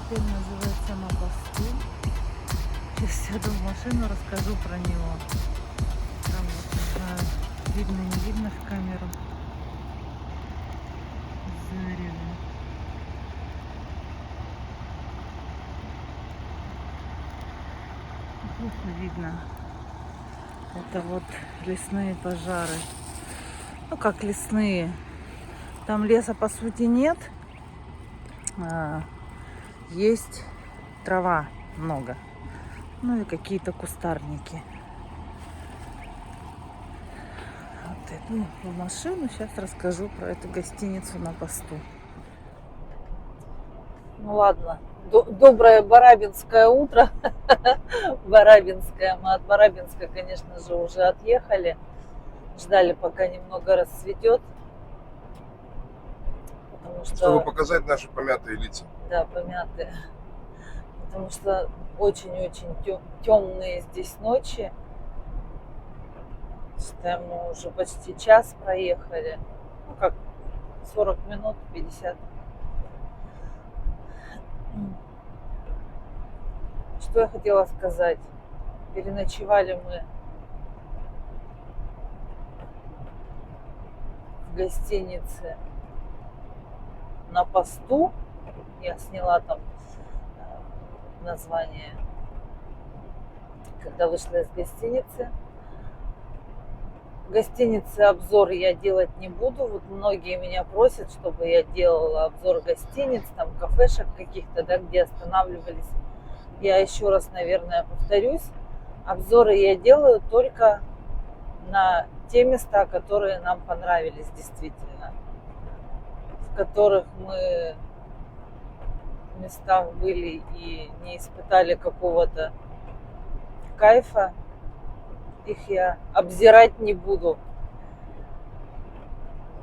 Отель называется «На посту». Сейчас сяду в машину, расскажу про него. Там вот, не знаю, видно, не видно в камеру. Зарево. Плохо видно. Это вот лесные пожары. Ну как лесные. Там леса по сути нет. Есть трава много. Ну и какие-то кустарники. Вот иду в машину. Сейчас расскажу про эту гостиницу «На посту». Ну ладно. Доброе барабинское утро. Барабинское. Мы от Барабинска, конечно же, уже отъехали. Ждали, пока немного расцветет. Чтобы показать наши помятые лица. Да, помятые. Потому что очень-очень темные здесь ночи. Считаем, мы уже почти час проехали. Ну как, 40 минут, 50. Что я хотела сказать? Переночевали мы в гостинице «На посту». Я сняла там название, когда вышла из гостиницы. В гостинице обзор я делать не буду. Вот многие меня просят, чтобы я делала обзор гостиниц, там кафешек каких-то, да, где останавливались. Я еще раз, наверное, повторюсь. Обзоры я делаю только на те места, которые нам понравились действительно. В которых мы в местах были и не испытали какого-то кайфа. Их я обзирать не буду.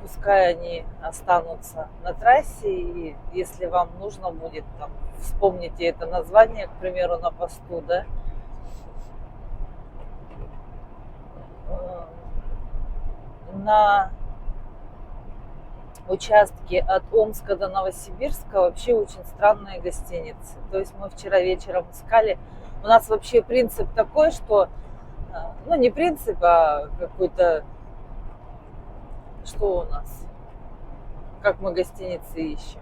Пускай они останутся на трассе. И если вам нужно будет, там, вспомните это название, к примеру, «На посту», да. На участке от Омска до Новосибирска вообще очень странные гостиницы. То есть мы вчера вечером искали. У нас вообще принцип такой, что ну, не принцип, а какой-то... Что у нас? Как мы гостиницы ищем?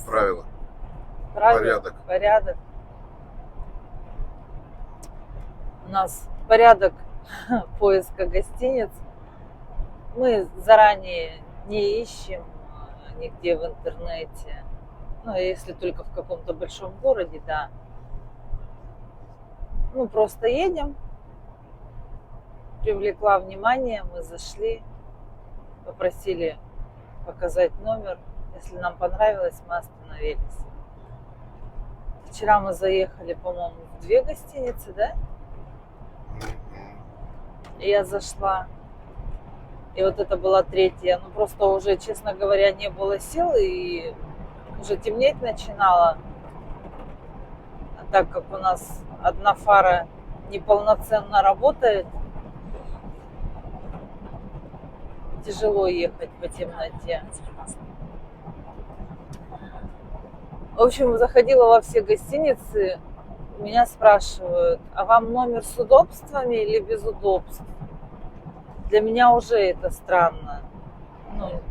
Правила. Порядок. У нас порядок поиска гостиниц. Мы заранее не ищем нигде в интернете. Ну, если только в каком-то большом городе, да. Ну, просто едем. Привлекла внимание, мы зашли, попросили показать номер. Если нам понравилось, мы остановились. Вчера мы заехали, по-моему, в 2 гостиницы, да? И я зашла. И вот это была 3-я. Ну, просто уже, честно говоря, не было сил, и уже темнеть начинало. А так как у нас одна фара неполноценно работает, тяжело ехать по темноте. В общем, заходила во все гостиницы, меня спрашивают, а вам номер с удобствами или без удобств? Для меня уже это странно. Ну,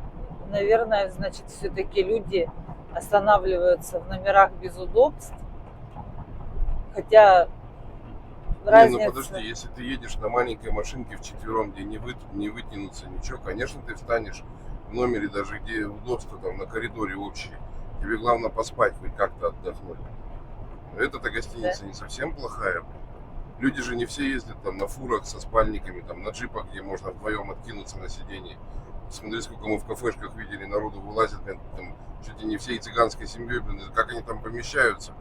наверное, значит, все-таки люди останавливаются в номерах без удобств. Хотя разница... Ну подожди, если ты едешь на маленькой машинке вчетвером, где не вытянуться ничего, конечно, ты встанешь в номере, даже где удобство там на коридоре общее. Тебе главное поспать, хоть как-то отдохнуть. Эта гостиница не совсем плохая. Люди же не все ездят там на фурах со спальниками, там на джипах, где можно вдвоем откинуться на сиденье. Смотри, сколько мы в кафешках видели, народу вылазят, там, чуть ли не всей цыганской семьей, как они там помещаются.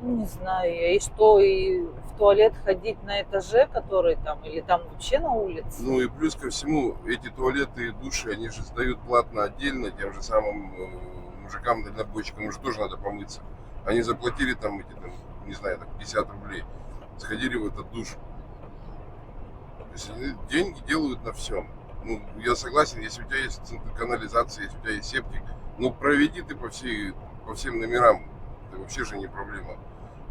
Не знаю я. И что, и в туалет ходить на этаже, который там, или там вообще на улице? Ну и плюс ко всему, эти туалеты и души, они же сдают платно отдельно тем же самым мужикам, дальнобойщикам, им же тоже надо помыться. Они заплатили там эти, там, не знаю, так 50 рублей, сходили в этот душ. То есть деньги делают на всем. Ну, я согласен, если у тебя есть канализация, если у тебя есть септик, ну, проведи ты по всем номерам. Это вообще же не проблема.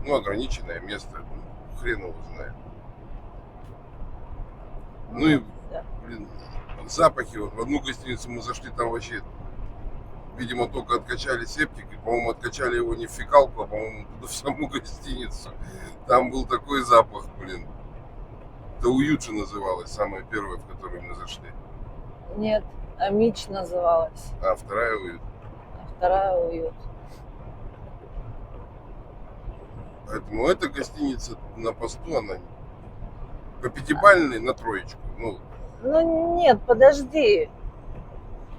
Ну, ограниченное место, ну, хрен его знает. Ну и, да. блин, запахи. Вот в одну гостиницу мы зашли, там вообще, видимо, только откачали септик, и, по-моему, откачали его не в фекалку, а, по-моему, туда в саму гостиницу. Там был такой запах, блин. Это «Уют» же называлось, самое первое, в которое мы зашли. Нет, Амич называлась, А вторая «Уют». а вторая Уют. Поэтому эта гостиница на посту, она по пятибалльной на троечку. Ну нет, подожди.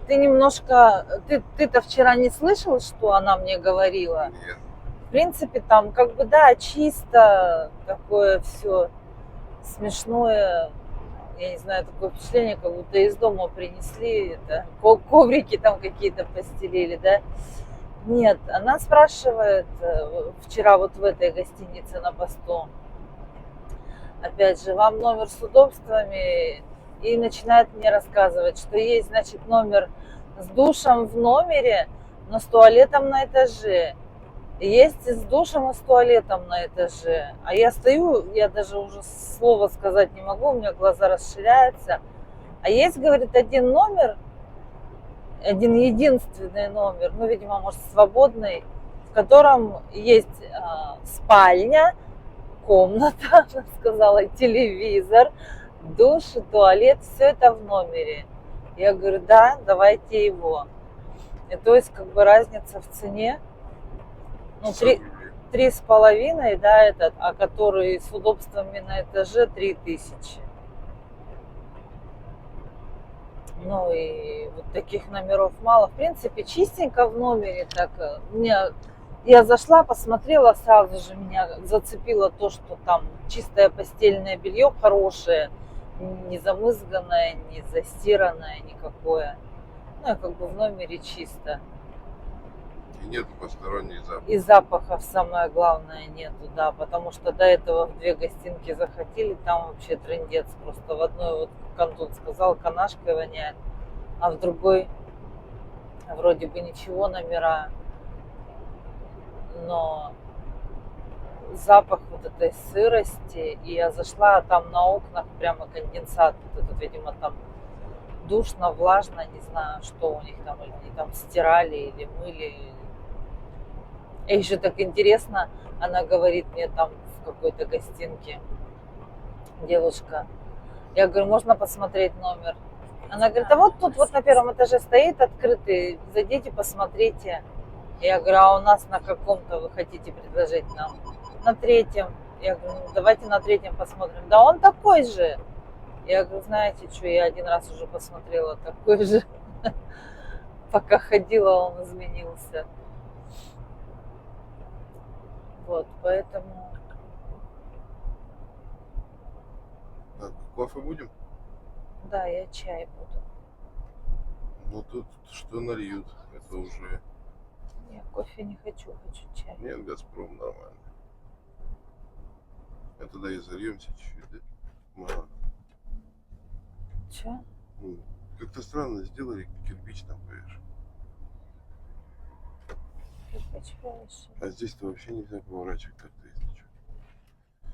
Ты немножко... Ты-то вчера не слышал, что она мне говорила? Нет. В принципе, там как бы, да, чисто, такое все смешное. Я не знаю, такое впечатление, как будто из дома принесли, это, коврики там какие-то постелили, да. Нет, она спрашивает, вчера вот в этой гостинице на посту, опять же, вам номер с удобствами, и начинает мне рассказывать, что есть, значит, номер с душем в номере, но с туалетом на этаже. Есть с душем и с туалетом на этаже. А я стою, я даже уже слова сказать не могу, у меня глаза расширяются. А есть, говорит, один номер, один единственный номер, ну, видимо, может, свободный, в котором есть спальня, комната, она сказала, телевизор, душ и туалет, все это в номере. Я говорю, да, давайте его. И то есть, как бы разница в цене, ну, 3,5, да, этот, а который с удобствами на этаже 3000. Ну и вот таких номеров мало. В принципе, чистенько в номере. Так, я зашла, посмотрела, сразу же меня зацепило то, что там чистое постельное белье хорошее, не замызганное, не застиранное никакое. Ну и как бы в номере чисто. И нету посторонних запахов. И запахов самое главное нету, да, потому что до этого в 2 гостинки заходили, там вообще трындец. Просто в одной, вот как Антон сказал, канашкой воняет, а в другой вроде бы ничего, номера, но запах вот этой сырости. И я зашла, а там на окнах прямо конденсат, вот этот, видимо, там душно, влажно, не знаю, что у них там, или они там стирали или мыли. И еще так интересно, она говорит мне там в какой-то гостинке, девушка, я говорю, можно посмотреть номер? Она говорит, а вот тут вот на 1-м этаже стоит открытый, зайдите, посмотрите. Я говорю, а у нас на каком-то вы хотите предложить нам? На 3-м. Я говорю, ну давайте на 3-м посмотрим. Да он такой же. Я говорю, знаете что, я один раз уже посмотрела такой же. Пока ходила, он изменился. Вот, поэтому... Так, кофе будем? Да, я чай буду. Ну тут что нальют, это уже... Я кофе не хочу, хочу чай. Нет, Газпром нормально. А тогда и зальемся чуть-чуть, да? Мало. Че? Ну, как-то странно сделали, кирпич там повешен. Кирпич повешен. А здесь-то вообще нельзя поворачивать как-то, если что.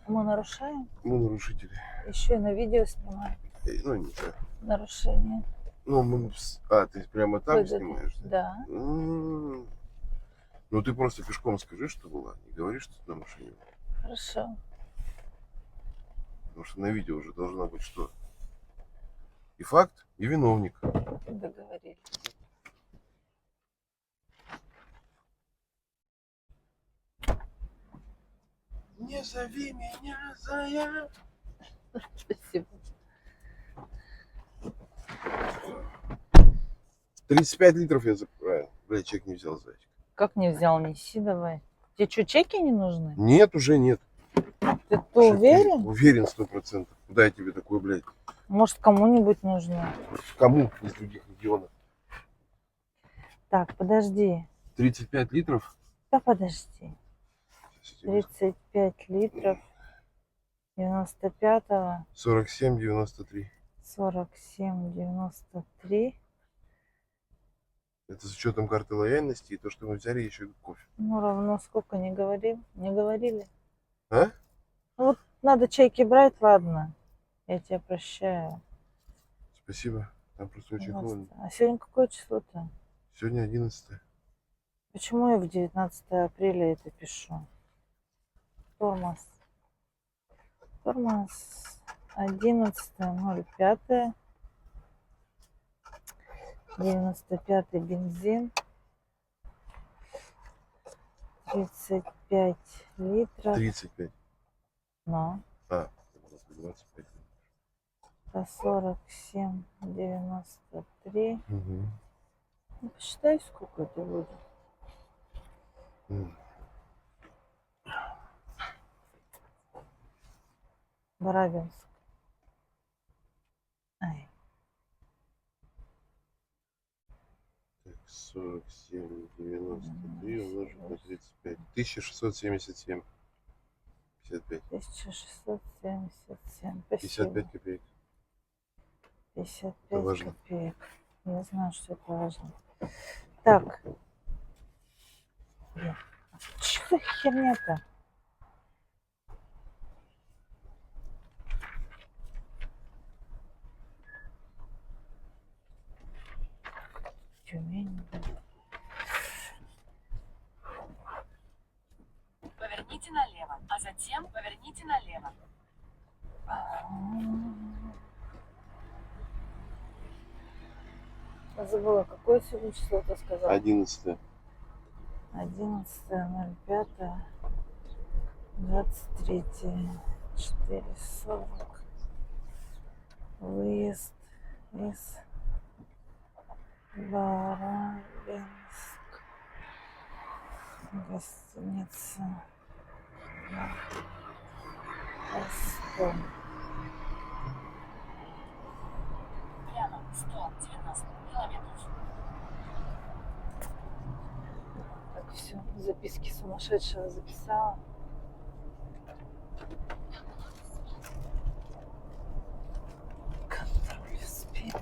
Мы нарушаем? Мы нарушители. Еще и на видео снимаем. Ну, нельзя. Нарушение. Ну, мы... А, ты прямо там Выгоды. снимаешь? Да. Ну, ты просто пешком скажи, что была. Не говори, что ты на машине была. Хорошо. Потому что на видео уже должна быть что? И факт, и виновник. Договорились. Не зови меня, Зая. Спасибо. 35 литров я заправил. Блядь, чек не взял, зайчик. Как не взял, неси давай. Тебе что, чеки не нужны? Нет, уже нет. Ты уверен? Уверен 100%. Куда я тебе такой, блядь? Может, кому-нибудь нужны? Кому из других регионов? Так, подожди. 35 литров? Да подожди. 35 литров 95-го. 47,93. 47,93. Это с учетом карты лояльности и то, что мы взяли еще и кофе. Ну, равно сколько не говорим? Не говорили? А? Ну, вот надо чайки брать, ладно. Я тебя прощаю. Спасибо. Там просто очень холодно. А сегодня какое число-то? Сегодня 11. Почему я в 19 апреля это пишу? Тормоз. Тормоз. 11.05. 95 бензин. 35 литров. 35. Но. А, 25. 47,93. Угу. Ну, посчитай, сколько это будет. Барабинск. Ай. Так, 47,93 умножить на 35. 1677. 55. 1677. 55 копеек. 55 Это важно. копеек. Я знаю, что это важно. Так. Что за херня-то? Тюмень. Поверните налево, а затем поверните налево. Забыла, какое сегодня число ты сказал? 11. 11.05. 23. 4:40. Выезд из Барабинск. Гостиница Астон. Прямо 190 километров. Так, все, записки сумасшедшего записала. Контроль спина.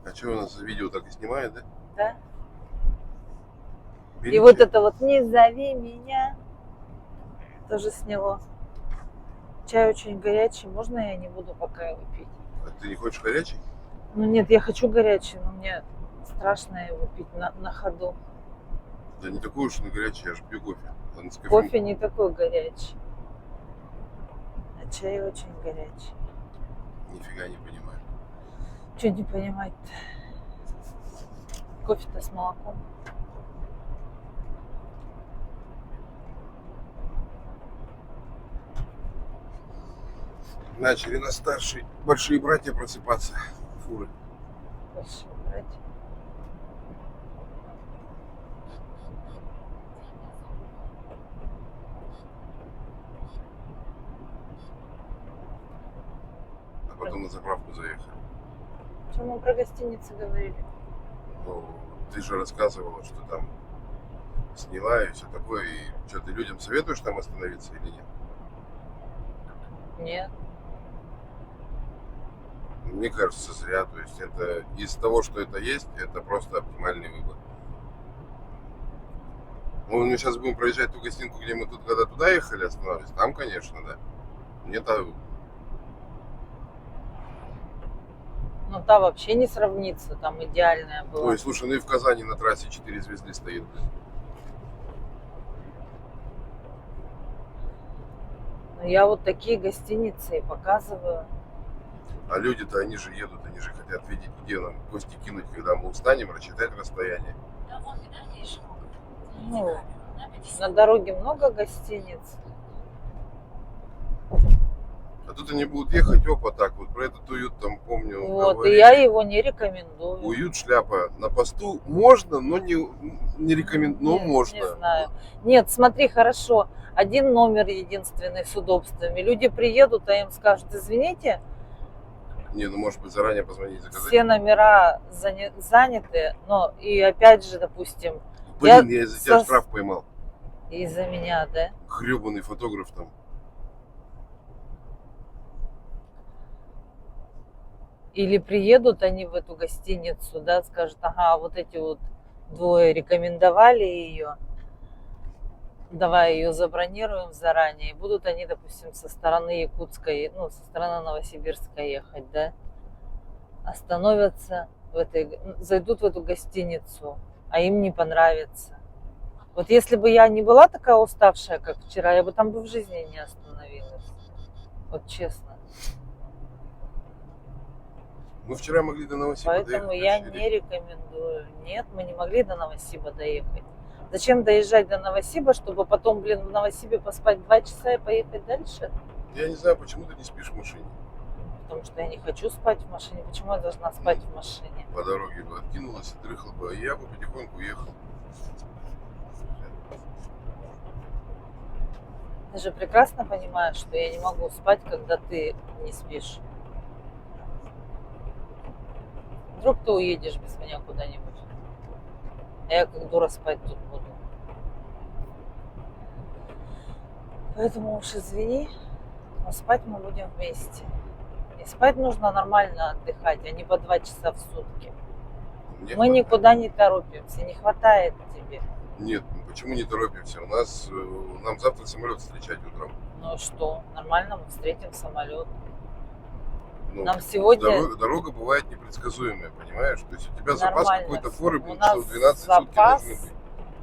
А что у нас видео так и снимает, да? Да? Берите. И вот это вот «Не зови меня» тоже сняло. Чай очень горячий, можно я не буду пока его пить? А ты не хочешь горячий? Ну нет, я хочу горячий, но мне страшно его пить на ходу. Да не такой уж он и горячий, я же пью кофе. Он с Кофе не такой горячий, а чай очень горячий. Нифига не понимаю. Что не понимать-то? Кофе-то с молоком. Начали на старшие большие братья просыпаться. Фуры. Большие братья. А потом на заправку заехали. Что мы про гостиницы говорили? Ну, ты же рассказывала, что там сняла и все такое. И что, ты людям советуешь там остановиться или нет? Нет. Мне кажется, зря. То есть это из того, что это есть, это просто оптимальный выбор. Ну, мы сейчас будем проезжать ту гостинку, где мы тут, когда туда ехали, останавливались. Там, конечно, да. Мне-то Ну та вообще не сравнится, там идеальная была. ой, слушай, ну и в Казани на трассе 4 звезды стоит. Но я вот такие гостиницы и показываю. А люди-то, они же едут, они же хотят видеть, где нам кости кинуть, когда мы устанем, рассчитать расстояние. Да вон, дальнейший круг. Ну, на дороге много гостиниц. А тут они будут ехать, опа, так вот, про этот уют там помню. Вот, говорили. и я его не рекомендую. Уют, шляпа. На посту можно, но не рекомендую, но Нет, можно. Не знаю. Нет, смотри, хорошо. Один номер единственный с удобствами. Люди приедут, а им скажут: извините, Не, ну может быть заранее позвонить, заказать. все номера заняты, но и опять же, допустим, Блин, я из-за тебя штраф поймал. из-за меня, да? Гребаный фотограф там. Или приедут они в эту гостиницу, да, скажут, ага, вот эти вот двое рекомендовали ее, давай ее забронируем заранее. И будут они, допустим, со стороны Якутска, ну, со стороны Новосибирска ехать, да, остановятся зайдут в эту гостиницу, а им не понравится. Вот если бы я не была такая уставшая, как вчера, я бы там бы в жизни не остановилась. Вот честно. Мы вчера могли до Новосиба Поэтому доехать. я не рекомендую. Нет, мы не могли до Новосиба доехать. Зачем доезжать до Новосиба, чтобы потом, в Новосибе поспать 2 часа и поехать дальше? Я не знаю, почему ты не спишь в машине. Потому что я не хочу спать в машине. Почему я должна спать в машине? По дороге бы откинулась и дрыхла бы, а я бы потихоньку ехал. Ты же прекрасно понимаешь, что я не могу спать, когда ты не спишь. Вдруг ты уедешь без меня куда-нибудь, а я как дура спать тут буду. Поэтому уж извини, но спать мы будем вместе. И спать нужно нормально отдыхать, а не по 2 часа в сутки. Мне Мы хватает. никуда не торопимся, не хватает тебе. Нет, почему не торопимся? Нам завтра самолет встречать утром. Ну что, нормально, мы встретим самолет. Ну, Нам сегодня дорога бывает непредсказуемая, понимаешь? То есть у тебя запас нормально какой-то всё. форы, У блин, нас часов 12 сутки запас должны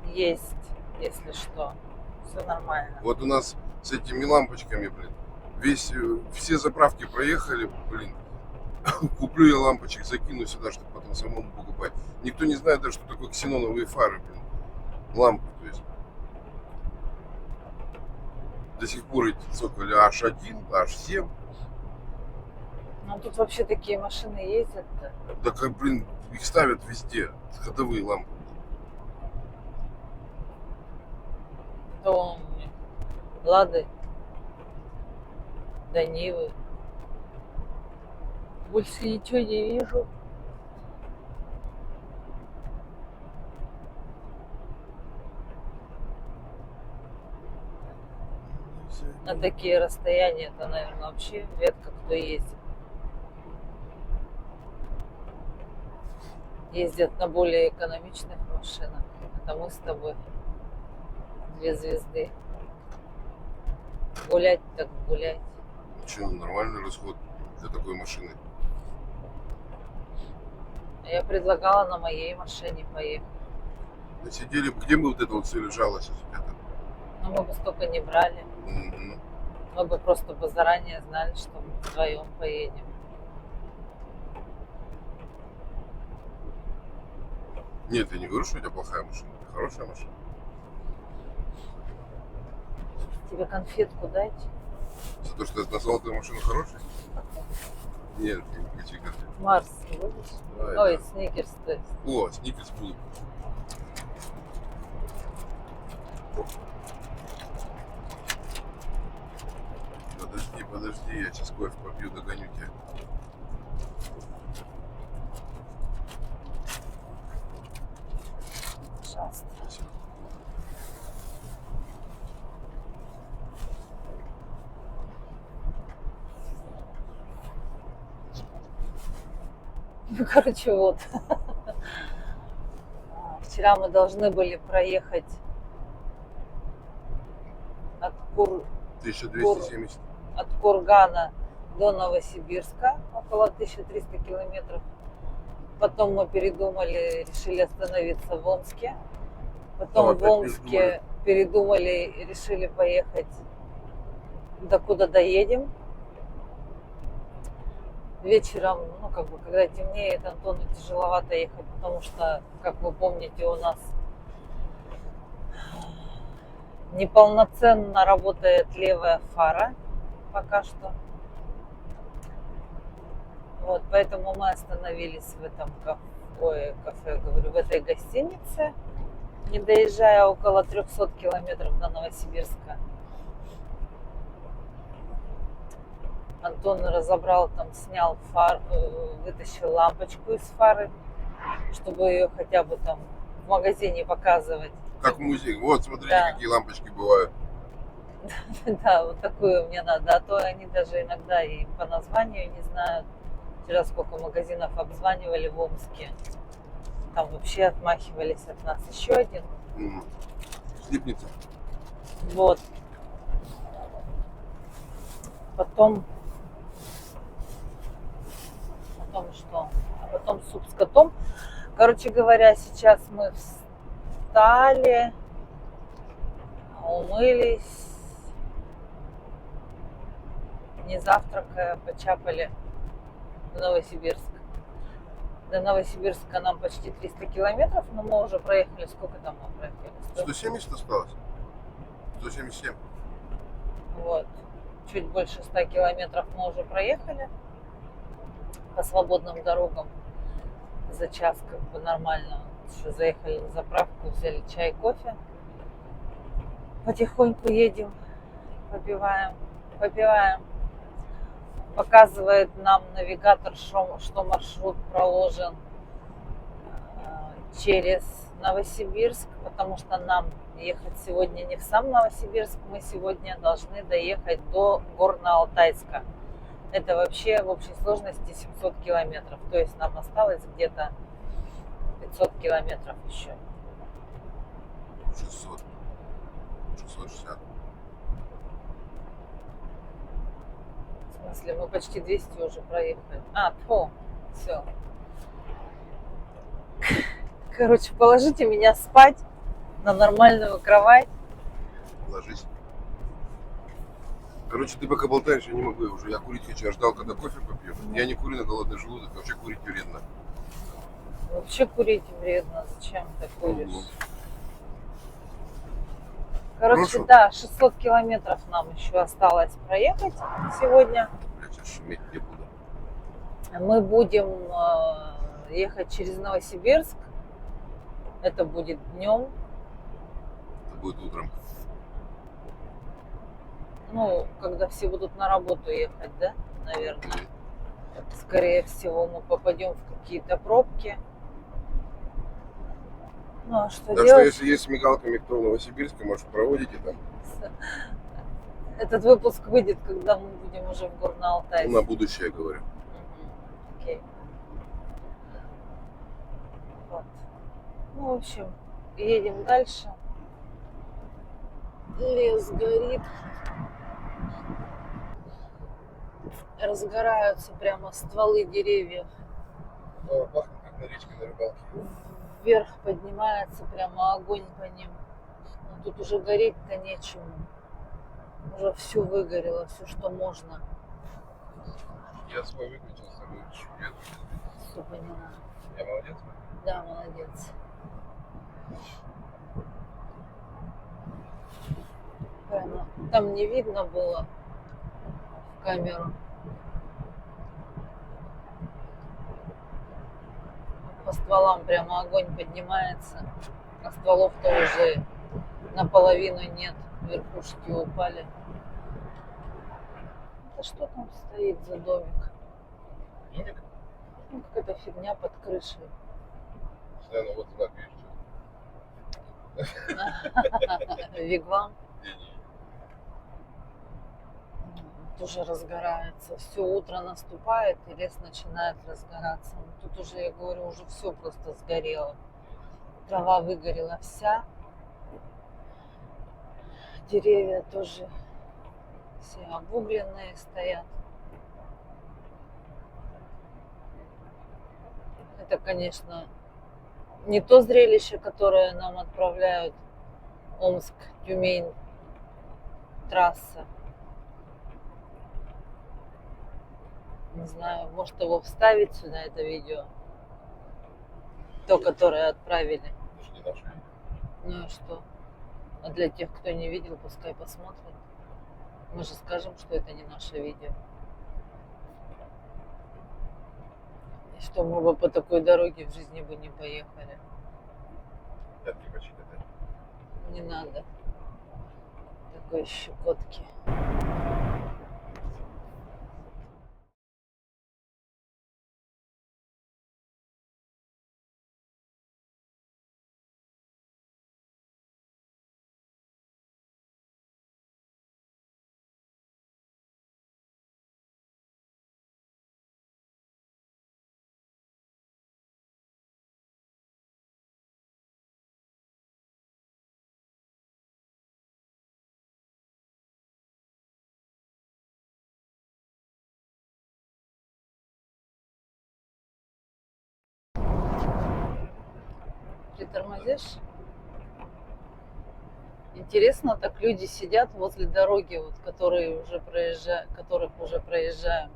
быть. есть, если что. Все нормально. Вот у нас с этими лампочками, блин, все заправки проехали, блин. Куплю я лампочек, закину сюда, чтобы потом самому покупать. Никто не знает даже, что такое ксеноновые фары, блин. Лампы, то есть. До сих пор эти цоколи H1, H7. Ну тут вообще такие машины ездят-то. Да как, блин, их ставят везде, ходовые лампы. То Лады, да Нивы. Больше ничего не вижу. На такие расстояния это, наверное, вообще редко кто ездит. Ездят на более экономичных машинах. Это мы с тобой. 2 звезды. Гулять так гулять. Че, нормальный расход для такой машины. Я предлагала на моей машине поехать. Мы сидели, где бы вот это вот все лежало сейчас у тебя там? Но мы бы столько не брали. Мгм. Мы бы просто бы заранее знали, что мы вдвоем поедем. Нет, я не говорю, что у тебя плохая машина. Это хорошая машина. Тебе конфетку дать? За то, что я назвал твою машину хорошей? Нет, я не хочу конфет. Марс будешь? Давай, Ой, да. сникерс, то есть. О, сникерс будут. Подожди, я сейчас кофе попью, догоню тебя. Пожалуйста. Спасибо. Ну, короче, вот. Вчера мы должны были проехать от 1270. от Кургана до Новосибирска, около 1300 километров. Потом мы передумали, решили остановиться в Омске. Потом Опять в Омске передумали и решили поехать, докуда доедем. Вечером, ну, как бы, когда темнеет, Антону тяжеловато ехать, потому что, как вы помните, у нас неполноценно работает левая фара пока что. Вот, поэтому мы остановились в этом кафе, говорю, в этой гостинице, не доезжая около 300 километров до Новосибирска. Антон разобрал там, снял фар, вытащил лампочку из фары, чтобы ее хотя бы там в магазине показывать. Как в музее. Вот, смотрите, Да. какие лампочки бывают. Да, вот такую мне надо, а то они даже иногда и по названию не знают. Вчера сколько магазинов обзванивали в Омске. Там вообще отмахивались от нас. Еще один. Слипнется. Вот. Потом что? А потом суп с котом. Короче говоря, сейчас мы встали, умылись, не завтракая, почапали в Новосибирск. До Новосибирска нам почти 300 километров, но мы уже проехали. Сколько там мы проехали? 170 осталось? 177. Вот. Чуть больше 100 километров мы уже проехали по свободным дорогам за час, как бы нормально. Еще заехали на заправку, взяли чай, кофе. Потихоньку едем, попиваем. Показывает нам навигатор, что маршрут проложен через Новосибирск, потому что нам ехать сегодня не в сам Новосибирск, мы сегодня должны доехать до Горно-Алтайска. Это вообще в общей сложности 700 километров, то есть нам осталось где-то 500 километров еще. 660. В смысле, мы почти 200 уже проехали. Все. Короче, положите меня спать на нормальную кровать. Ложись. Короче, ты пока болтаешь, я не могу уже. Я курить хочу. Я ждал, когда кофе попью. Я не курю на голодный желудок. Вообще курить вредно. Вообще курить вредно. Зачем ты куришь? Мгм. Короче, Хорошо. да, 600 километров нам еще осталось проехать сегодня. Я сейчас шуметь не буду. Мы будем ехать через Новосибирск. Это будет днем. Это будет утром. Ну, когда все будут на работу ехать, да, наверное. Скорее всего, мы попадем в какие-то пробки. Ну, а что Так что, делать? если есть с мигалками, кто в Новосибирске, может, проводите там. Этот выпуск выйдет, когда мы будем уже в Горно-Алтайске. Ну, на будущее, говорю. Окей. Вот. Ну, в общем, едем дальше. Лес горит. Разгораются прямо стволы деревьев. Пахнет, как на речке, на рыбалке. Вверх поднимается прямо огонь по ним. Но тут уже гореть-то нечему. Уже все выгорело, все, что можно. Я свой выключил, с собой нет. Все поняла. Я молодец? Да, молодец. Прямо там не видно было в камеру. По стволам прямо огонь поднимается, а стволов-то уже наполовину нет, верхушки упали. Это что там стоит за домик? Домик? Ну, какая-то фигня под крышей. Наверное, вот знак, видишь? Вигвам Не-не. тоже разгорается. Все утро наступает, и лес начинает разгораться. Но тут уже, я говорю, уже все просто сгорело. Трава выгорела вся. Деревья тоже все обугленные стоят. Это, конечно, не то зрелище, которое нам отправляют Омск, Тюмень, трасса. Не знаю, может его вставить сюда, это видео. То, которое отправили. Это же не наше видео. Ну и что? А для тех, кто не видел, пускай посмотрят. Мы же скажем, что это не наше видео. И что мы бы по такой дороге в жизни бы не поехали. Пятки почитать. Не надо такой щекотки. Притормозишь? Интересно, так люди сидят возле дороги, вот, которых уже проезжаем.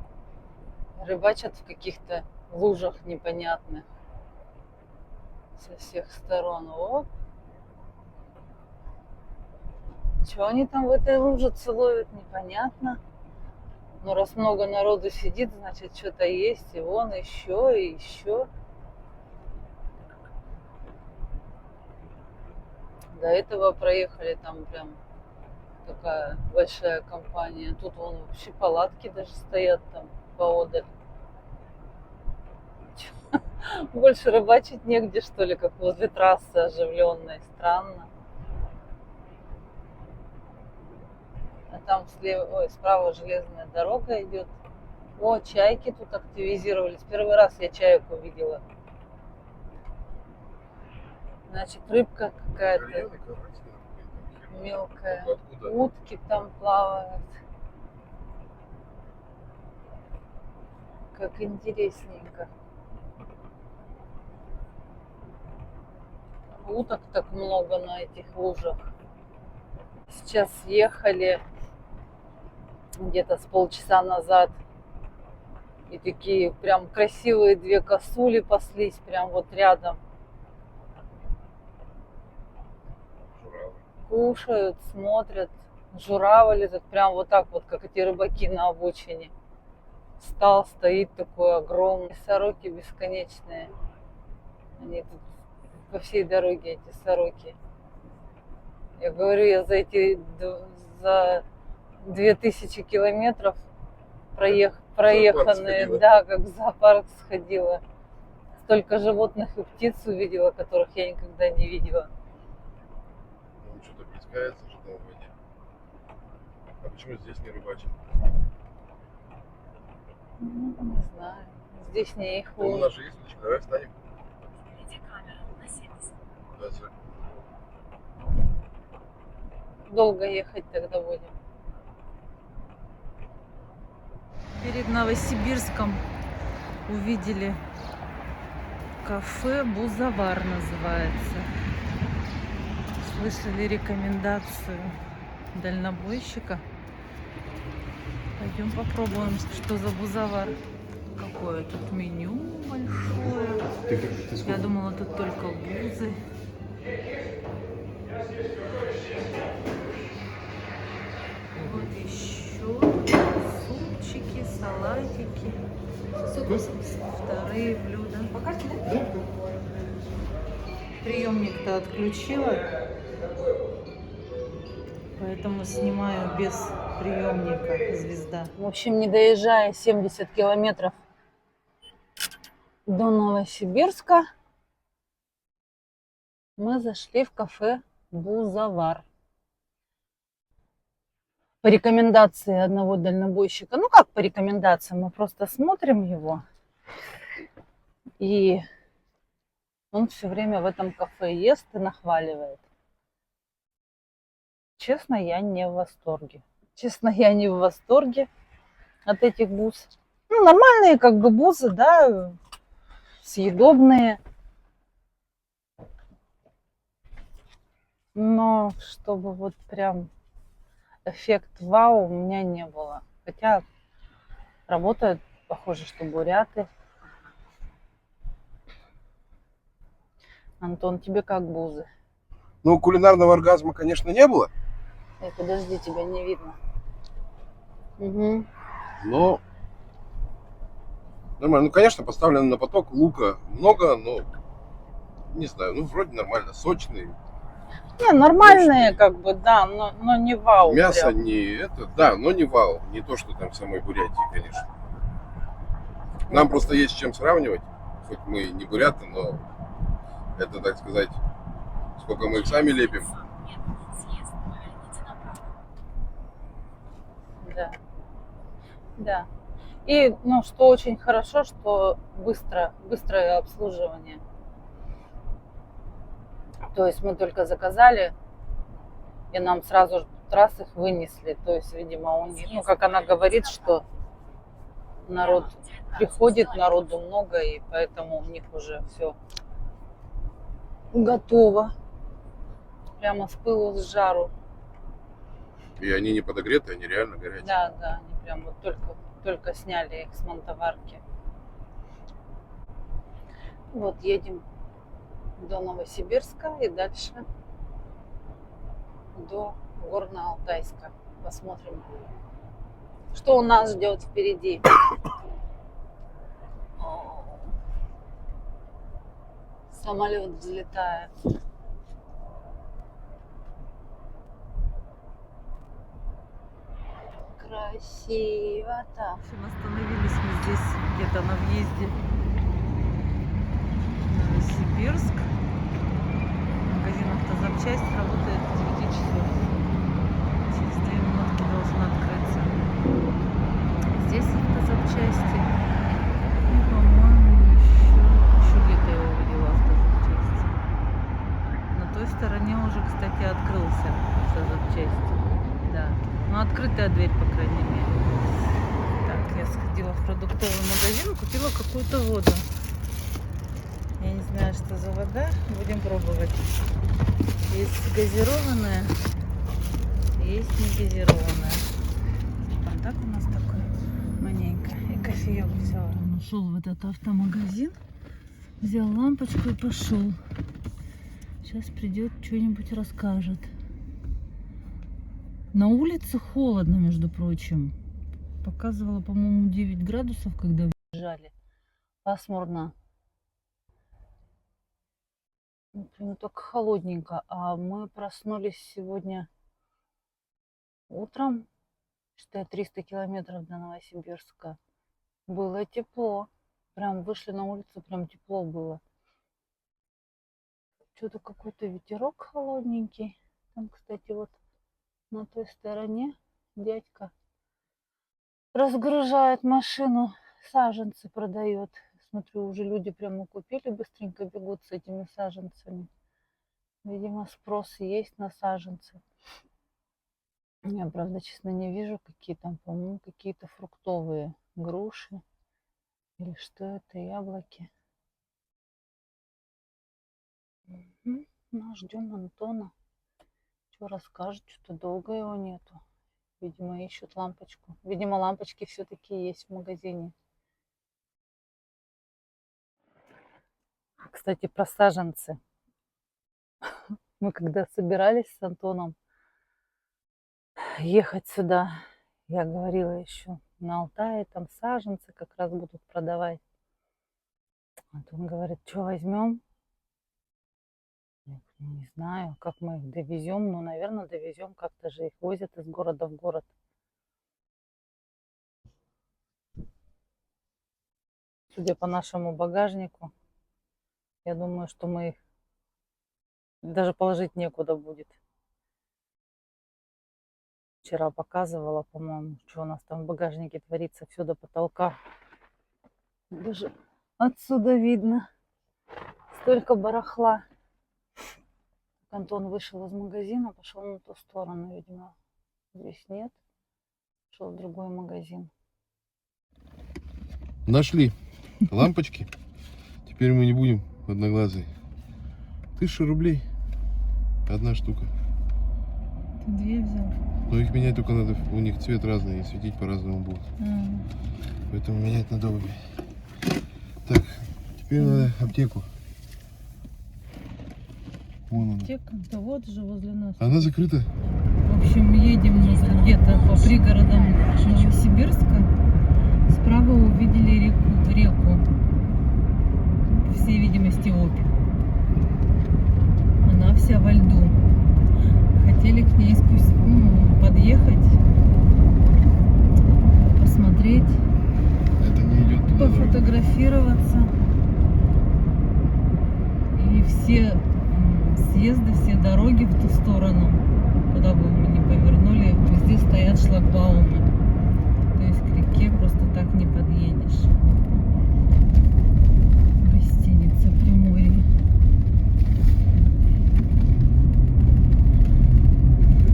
Рыбачат в каких-то лужах непонятных со всех сторон. Оп. Чего они там в этой лужице ловят, непонятно. Но раз много народу сидит, значит что-то есть. И вон еще, и еще. До этого проехали, там прям такая большая компания. Тут вон вообще палатки даже стоят там поодаль. Больше рыбачить негде, что ли, как возле трассы оживленной. Странно. А там справа железная дорога идет. О, чайки тут активизировались. Первый раз я чаек увидела. Значит, рыбка какая-то мелкая. Утки там плавают. Как интересненько. Уток так много на этих лужах. Сейчас ехали где-то с полчаса назад. И такие прям красивые две косули паслись прям вот рядом. Кушают, смотрят. Журавль этот прям вот так вот, как эти рыбаки на обочине. Стоит такой огромный. Сороки бесконечные. Они тут по всей дороге, эти сороки. Я говорю, я за 2000 километров проеханные, да, как в зоопарк сходила. Столько животных и птиц увидела, которых я никогда не видела. Ну, что-то плескается же там в воде. А почему здесь не рыбачат? Ну, не знаю. Здесь не их Ну, у нас же есть удочка, давай встанем. Впереди камера на 70. Да, всё. Долго ехать тогда будем. Перед Новосибирском увидели кафе «Бузовар» называется. Слышали рекомендацию дальнобойщика. Пойдем попробуем, что за бузовар. Какое тут меню большое. Я думала, тут только бузы. Вот еще супчики, салатики. Вторые блюда. Приемник-то отключила, поэтому снимаю без приемника «Звезда». В общем, не доезжая 70 километров до Новосибирска, мы зашли в кафе «Бузовар». По рекомендации одного дальнобойщика. Ну как по рекомендации, мы просто смотрим его. И он все время в этом кафе ест и нахваливает. Честно, я не в восторге. Честно, я не в восторге от этих буз. Ну, нормальные как бы бузы, да, съедобные. Но чтобы вот прям эффект вау у меня не было. Хотя работают, похоже, что буряты. Антон, тебе как бузы? Ну, кулинарного оргазма, конечно, не было. Подожди, тебя не видно. Угу. Но нормально. Ну, конечно, поставлено на поток, лука много, но не знаю, ну, вроде нормально, сочный. Не, нормальные, как бы, да, но не вау. Мясо прям. не это, да, но не вау. Не то, что там в самой Бурятии, конечно. Нам просто есть с чем сравнивать. Хоть мы не буряты, но это, так сказать, сколько мы их сами лепим. Съезд, поверните направо. Да. Да. И, ну, что очень хорошо, что быстрое обслуживание. То есть мы только заказали, и нам сразу же раз их вынесли. То есть, видимо, у них, ну, как она говорит, что народ приходит, народу много, и поэтому у них уже все готово. Прямо с пылу с жару. И они не подогреты, они реально горячие. Да, да, они прям вот только сняли их с монтоварки. Вот едем до Новосибирска и дальше до Горно-Алтайска. Посмотрим, что у нас ждет впереди. Самолет взлетает. Красиво так. В общем, остановились мы здесь где-то на въезде в Новосибирск. Магазин автозапчасть работает с 9 часов. Через 2 минутки должен открыться. Здесь автозапчасти. И, по-моему, еще где-то я увидела автозапчасти. На той стороне уже, кстати, открылся автозапчасти. Да. Ну, открытая дверь, по крайней мере. Так, я сходила в продуктовый магазин, купила какую-то воду. Я не знаю, что за вода. Будем пробовать. Есть газированная, есть не газированная. Бардак у нас такой маленько. И кофеек взяла. Он ушел в этот автомагазин, взял лампочку и пошел. Сейчас придет, что-нибудь расскажет. На улице холодно, между прочим. Показывала, по-моему, 9 градусов, когда въезжали. Пасмурно. Прям так холодненько. А мы проснулись сегодня утром, считай, 300 километров до Новосибирска. Было тепло. Прям вышли на улицу, прям тепло было. Что-то какой-то ветерок холодненький. Там, кстати, вот на той стороне дядька разгружает машину, саженцы продает. Смотрю, уже люди прямо купили, быстренько бегут с этими саженцами. Видимо, спрос есть на саженцы. Я, правда, честно, не вижу, какие там, по-моему, какие-то фруктовые груши. Или что это, яблоки. Ну, ждем Антона. Что расскажет, что-то долго его нету. Видимо, ищут лампочку. Видимо, лампочки все-таки есть в магазине. Кстати, про саженцы. Мы когда собирались с Антоном ехать сюда, я говорила еще, на Алтае там саженцы как раз будут продавать. Антон говорит, что возьмем? Не знаю, как мы их довезем, но, наверное, довезем, как-то же их возят из города в город. Судя по нашему багажнику, я думаю, что мы их даже положить некуда будет. Вчера показывала, по-моему, что у нас там в багажнике творится, все до потолка. Даже отсюда видно столько барахла. Антон вышел из магазина, пошел на ту сторону, видимо, здесь нет. Пошел в другой магазин. Нашли лампочки. Теперь мы не будем одноглазые. 1000 рублей. Одна штука. Ты 2 взял? Но их менять только надо, у них цвет разный, и светить по-разному будут. Поэтому менять надо обе. Так, теперь надо аптеку. Вон она. Аптека? Да вот же возле нас. Она закрыта. В общем, едем мы где-то по пригородам Новосибирска. Справа увидели реку. По всей видимости, Обь. Она вся во льду. Хотели к ней подъехать, посмотреть, Это не идет туда. пофотографироваться. И все съезды, все дороги в ту сторону, куда бы мы ни повернули, везде стоят шлагбаумы. То есть к реке просто так не подъедешь. Гостиница Приморье.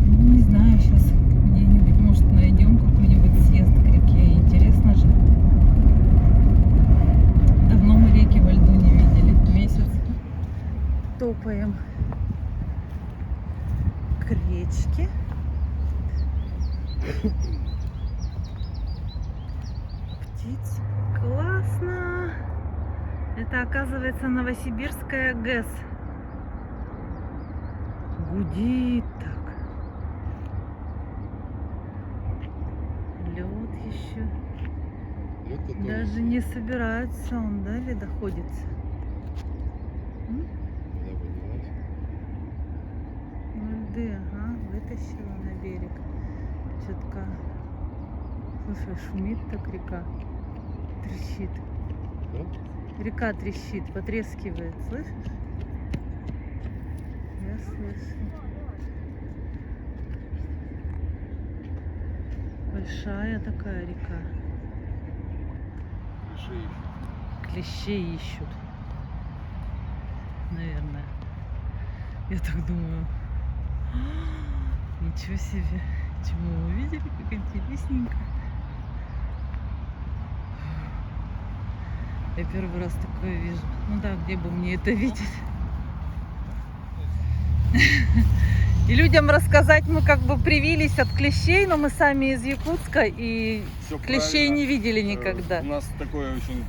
Ну, не знаю, сейчас где-нибудь, может, найдем какой-нибудь съезд к реке. Интересно же. Давно мы реки во льду не видели. Месяц топаем к речке. Птицы. Классно! Это, оказывается, Новосибирская ГЭС. Гудит так. Лед еще. Даже не собирается он, да, или доходится? Ну, льды, ага, вытащила на берег. Четко. Слушай, шумит так река. Трещит. Река трещит, потрескивает, слышишь? Я слышу. Большая такая река. Клещей ищут. Наверное. Я так думаю. Ничего себе. Чему мы увидели, как интересненько. Я первый раз такое вижу. Ну да, где бы мне это видеть? И людям рассказать, мы как бы привились от клещей, но мы сами из Якутска и Всё клещей правильно. не видели никогда. У нас такой очень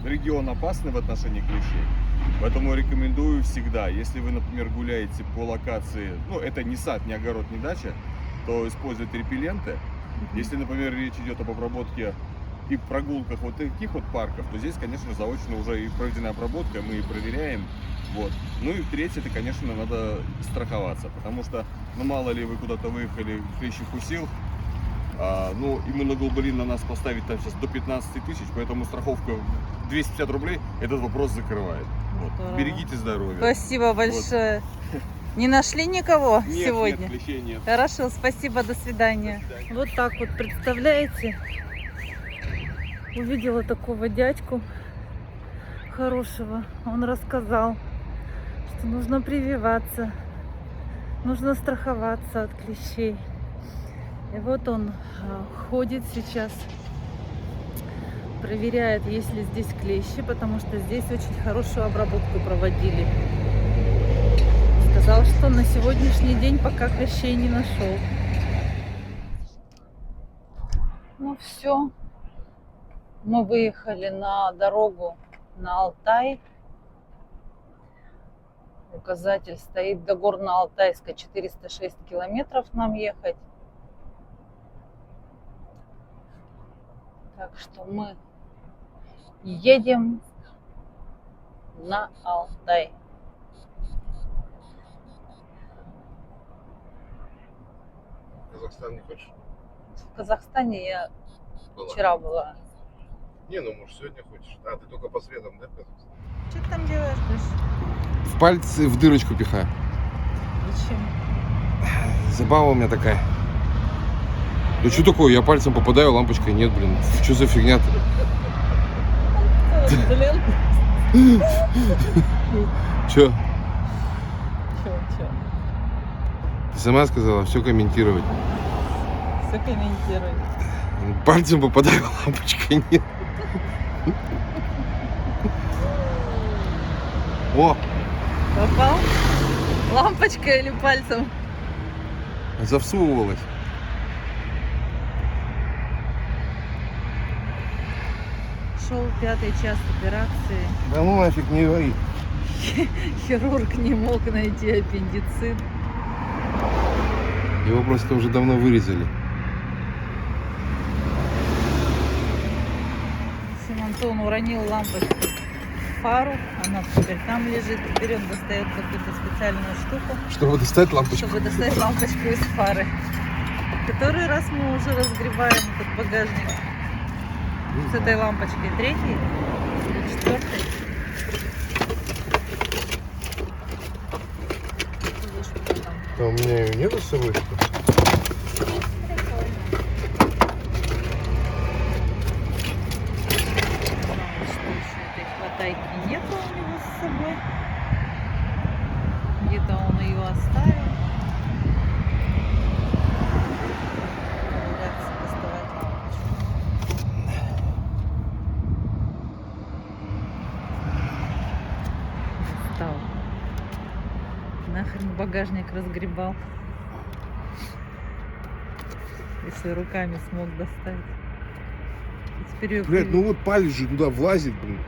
регион опасный в отношении клещей. Поэтому рекомендую всегда, если вы, например, гуляете по локации, ну, это не сад, не огород, не дача, то используйте репелленты. Если, например, речь идет об обработке и прогулках вот таких вот парков, то здесь, конечно, заочно уже и проведена обработка, мы и проверяем. Вот. Ну и третье, это, конечно, надо страховаться, потому что, ну, мало ли вы куда-то выехали, клещ укусил, ну, иммуноглобулин на нас поставить там сейчас до 15 тысяч, поэтому страховка 250 рублей этот вопрос закрывает. Вот. Здорово. Берегите здоровье. Спасибо большое. Не нашли никого Нет, сегодня? нет, клещей нет. Хорошо, спасибо, до свидания. До свидания. Вот так вот, представляете? Увидела такого дядьку хорошего. Он рассказал, что нужно прививаться, нужно страховаться от клещей. И вот он ходит сейчас, проверяет, есть ли здесь клещи, потому что здесь очень хорошую обработку проводили. Сказал, что на сегодняшний день пока клещей не нашел. Ну все. Мы выехали на дорогу на Алтай. Указатель стоит до Горно-Алтайска 406 километров нам ехать. Так что мы едем на Алтай. Казахстан не хочешь? В Казахстане я Была. вчера была. Не, ну может сегодня хочешь. А, ты только по средам, да, в Казахстан? Что ты там делаешь, Гриш? В пальцы в дырочку пихаю. Зачем? Забава у меня такая. Да что такое? Я пальцем попадаю, лампочкой нет, блин. Что за фигня-то? Блин. Че? Чё? Ты сама сказала все комментировать. Все комментируй. Пальцем попадаю, лампочкой нет. О, Попал? Лампочкой или пальцем? завсовывалась. Шел 5-й час операции. Да ну нафиг не говори. Хирург не мог найти аппендицит. Его просто уже давно вырезали. В общем, Антон уронил лампочку в фару. Она теперь там лежит. Теперь он достает какую-то специальную штуку, Чтобы достать лампочку. чтобы достать лампочку из фары. Который раз мы уже разгребаем этот багажник с этой лампочкой. 3-й или 4-й? А у меня ее нету с собой, что ли? Что еще этой хватайки нету у него с собой. Где-то он ее оставил. Полагается доставать лампочку. Достал. Нахрен багажник разгребал. Если руками смог достать. И теперь её Блядь, ну вот палец же туда влазит, блин.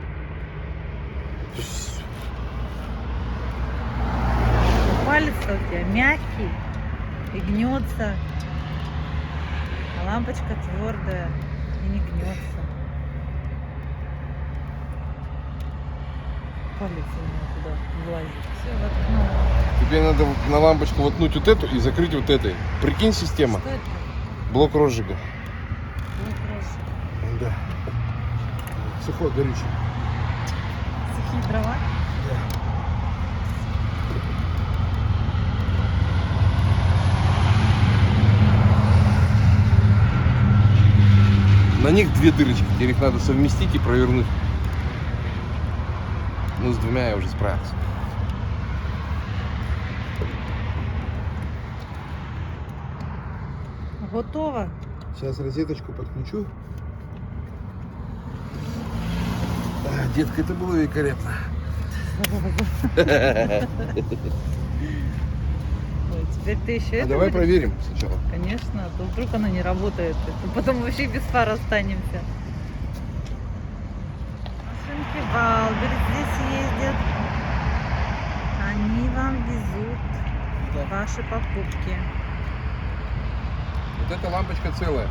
палец-то у тебя мягкий и гнется. А лампочка твердая и не гнется. Палец у меня туда влазит. Все, воткнула. Тебе надо на лампочку воткнуть вот эту и закрыть вот этой. Прикинь, система. Что это? Блок розжига. Блок розжига. Да. Сухой, горючий. Сухие дрова? На них две дырочки. Теперь их надо совместить и провернуть. Ну, с двумя я уже справился. Готово. Сейчас розеточку подключу. А, детка, это было великолепно. Ой, теперь ты еще А это давай будешь? проверим сначала. Конечно, а то вдруг она не работает. И потом вообще без фар останемся. Машинки Валберг здесь ездят. Они вам везут ваши покупки. Вот эта лампочка целая.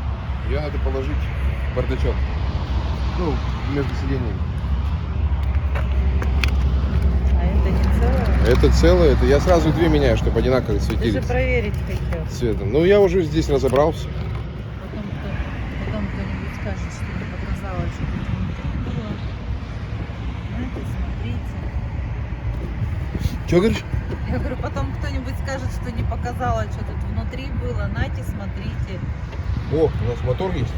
Ее надо положить в бардачок. Ну, между сиденьями. А это не целое? Это целое, это я сразу две меняю, чтобы одинаково Ты же светились проверить хотел. цветом. Ну, я уже здесь разобрался. Потом кто-нибудь скажет, что не показалось, что тут внутри было. Знаете, смотрите. Че говоришь? Я говорю, потом кто-нибудь скажет, что не показалось, что тут внутри было. Нате, смотрите. О, у нас мотор есть.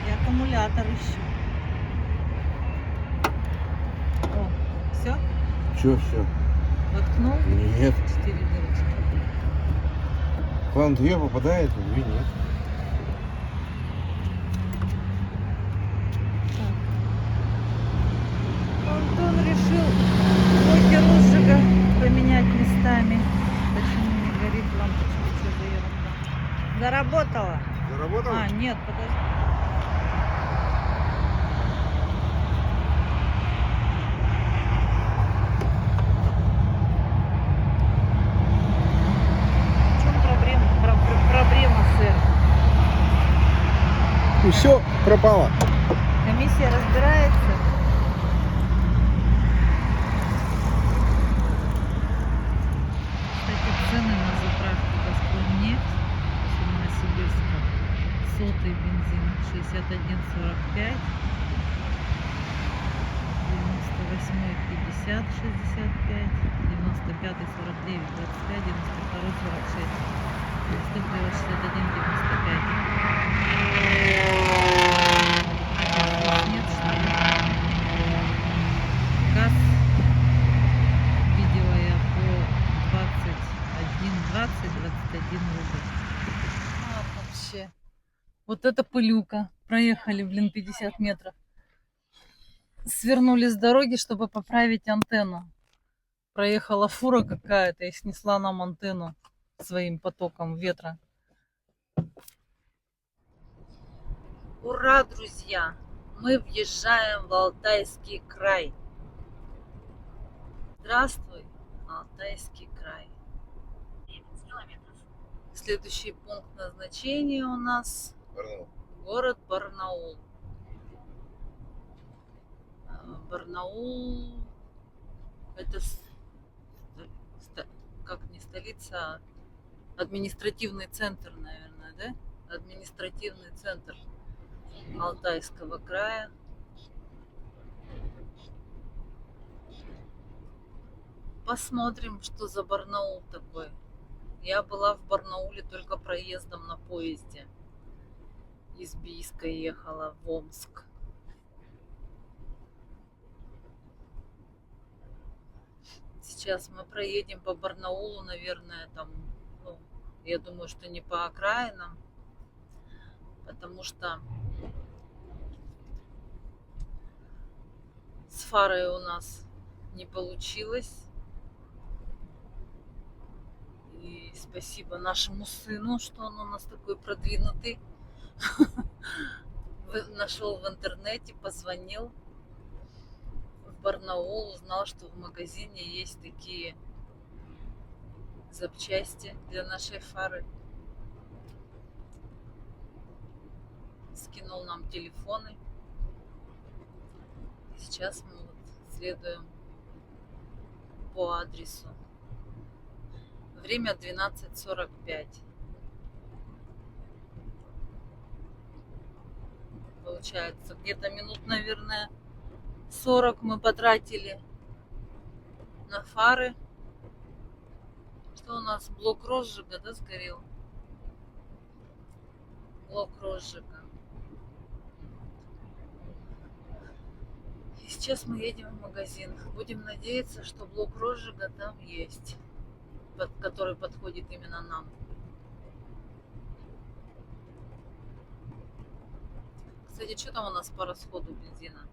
И аккумулятор ищу. О, все? Че, все? Воткнул? Нет. 4 дырочки. План 2 попадает, а 2 нет. Антон решил блоки розжига поменять местами. Почему не горит лампочка? Что за ерунда? Заработала. Заработал? А, нет, подожди. В чем проблема? Проблема, сэр. Ну все, пропало. Комиссия разбирается. Кстати, цены на заправке Газпромнефть в Новосибирске. Сотый бензин 61,45, 98-й 50, 65, 95-й 49, 25, 92-й 46, 93-й 61, 95. Нет, что ли? Газ видела я по 21 рубль. Вообще. Вот это пылюка. Проехали, 50 метров. Свернули с дороги, чтобы поправить антенну. Проехала фура какая-то и снесла нам антенну своим потоком ветра. Ура, друзья! Мы въезжаем в Алтайский край. Здравствуй, Алтайский край. 9 километров. Следующий пункт назначения у нас город Барнаул. Барнаул это как не столица, а административный центр, наверное, да? Административный центр Алтайского края. Посмотрим, что за Барнаул такой. Я была в Барнауле только проездом на поезде. Из Бийска ехала в Омск. Сейчас мы проедем по Барнаулу, наверное, там, ну, я думаю, что не по окраинам, потому что с фарой у нас не получилось. И спасибо нашему сыну, что он у нас такой продвинутый. Нашел в интернете, позвонил в Барнаул, узнал, что в магазине есть такие запчасти для нашей фары. Скинул нам телефоны. И сейчас мы вот следуем по адресу. Время 12:45. Получается, где-то минут, наверное, 40 мы потратили на фары. Что у нас? Блок розжига, да, сгорел? Блок розжига. И сейчас мы едем в магазин. Будем надеяться, что блок розжига там есть, который подходит именно нам. Кстати, что там у нас по расходу бензина?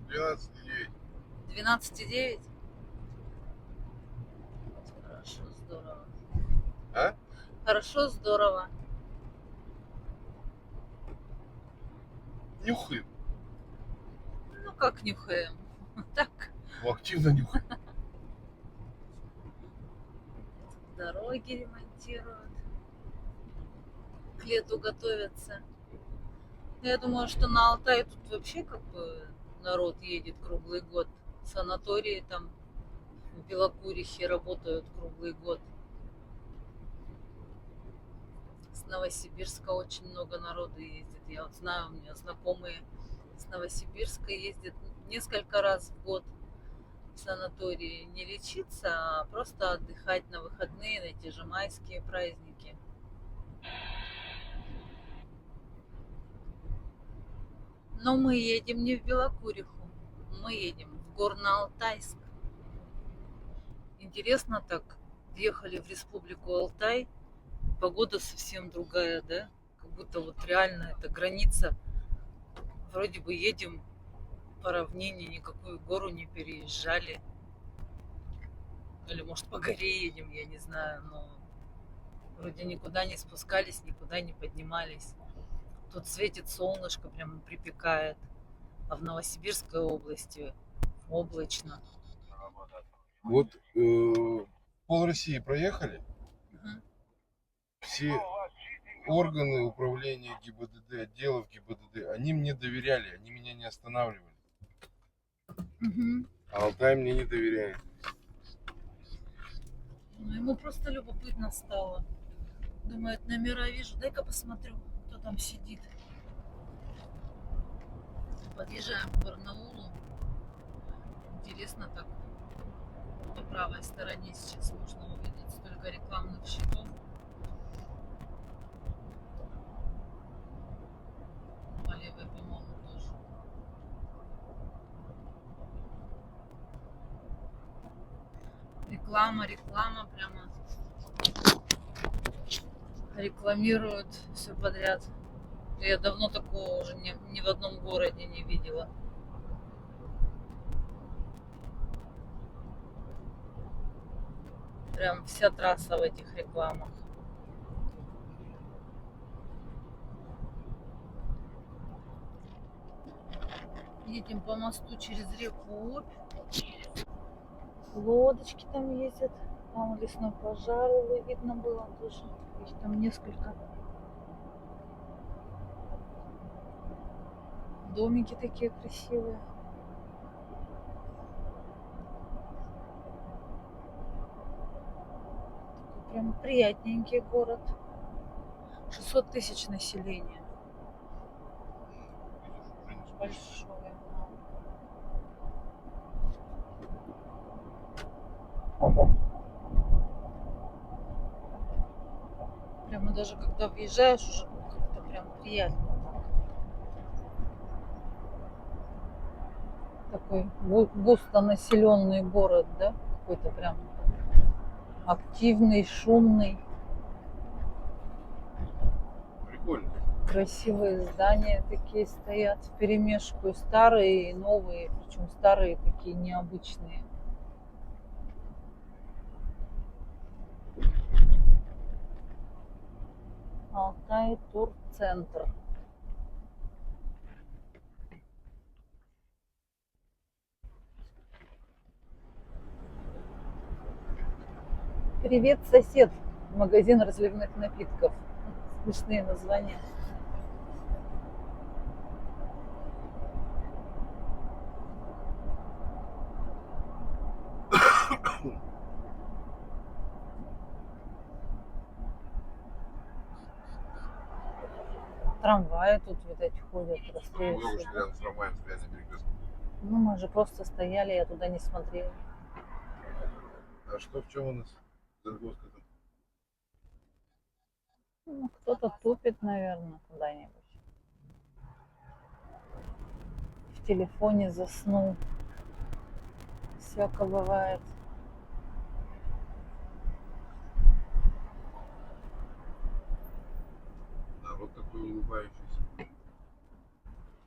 12,9. 12,9? Хорошо, здорово. А? Хорошо, здорово. Нюхаем. Ну как нюхаем? Так, Ну, активно нюхаем. дороги ремонтируют. К лету готовятся. Я думаю, что на Алтай тут вообще как бы народ едет круглый год. Санатории там в Белокурихе работают круглый год. С Новосибирска очень много народу ездит. Я вот знаю, у меня знакомые с Новосибирска ездят несколько раз в год в санатории. Не лечиться, а просто отдыхать на выходные, на те же майские праздники. Но мы едем не в Белокуриху, мы едем в Горно-Алтайск. Интересно так, въехали в Республику Алтай, погода совсем другая, да? Как будто вот реально это граница. Вроде бы едем по равнине, никакую гору не переезжали. Или может по горе едем, я не знаю, но вроде никуда не спускались, никуда не поднимались. Тут светит солнышко, прямо припекает. А в Новосибирской области облачно. Вот пол России проехали. Мгм. Все органы управления ГИБДД, отделов ГИБДД, они мне доверяли, они меня не останавливали. Мгм. А Алтай мне не доверяет. Ну, ему просто любопытно стало. Думает, номера вижу, дай-ка посмотрю, кто там сидит. Подъезжаем к Барнаулу. Интересно так. По правой стороне сейчас можно увидеть столько рекламных щитов. По левой, по-моему, тоже. Реклама прямо. Рекламируют все подряд. Я давно такого уже ни в одном городе не видела. Прям вся трасса в этих рекламах. Едем по мосту через реку Обь. Лодочки там ездят. Там лесной пожар видно было тоже. Их там несколько. Домики такие красивые. Такой прям приятненький город. 600 тысяч населения. Большой. Прямо даже когда въезжаешь, уже как-то прям приятно. Такой густонаселенный город, да? Какой-то прям активный, шумный. Прикольно. Красивые здания такие стоят в перемешку, и старые, и новые, причем старые такие необычные. Алтай турцентр. Привет, сосед. Магазин разливных напитков. Смешные названия. Трамваи тут, видать, ходят, Девушка расстреливаются. рядом с трамваем стоят на перекрестке. Ну, мы же просто стояли, я туда не смотрела. А что, в чем у нас загвоздка там? Ну, кто-то тупит, наверное, куда-нибудь. В телефоне заснул. Всяко бывает. Народ такой улыбающийся.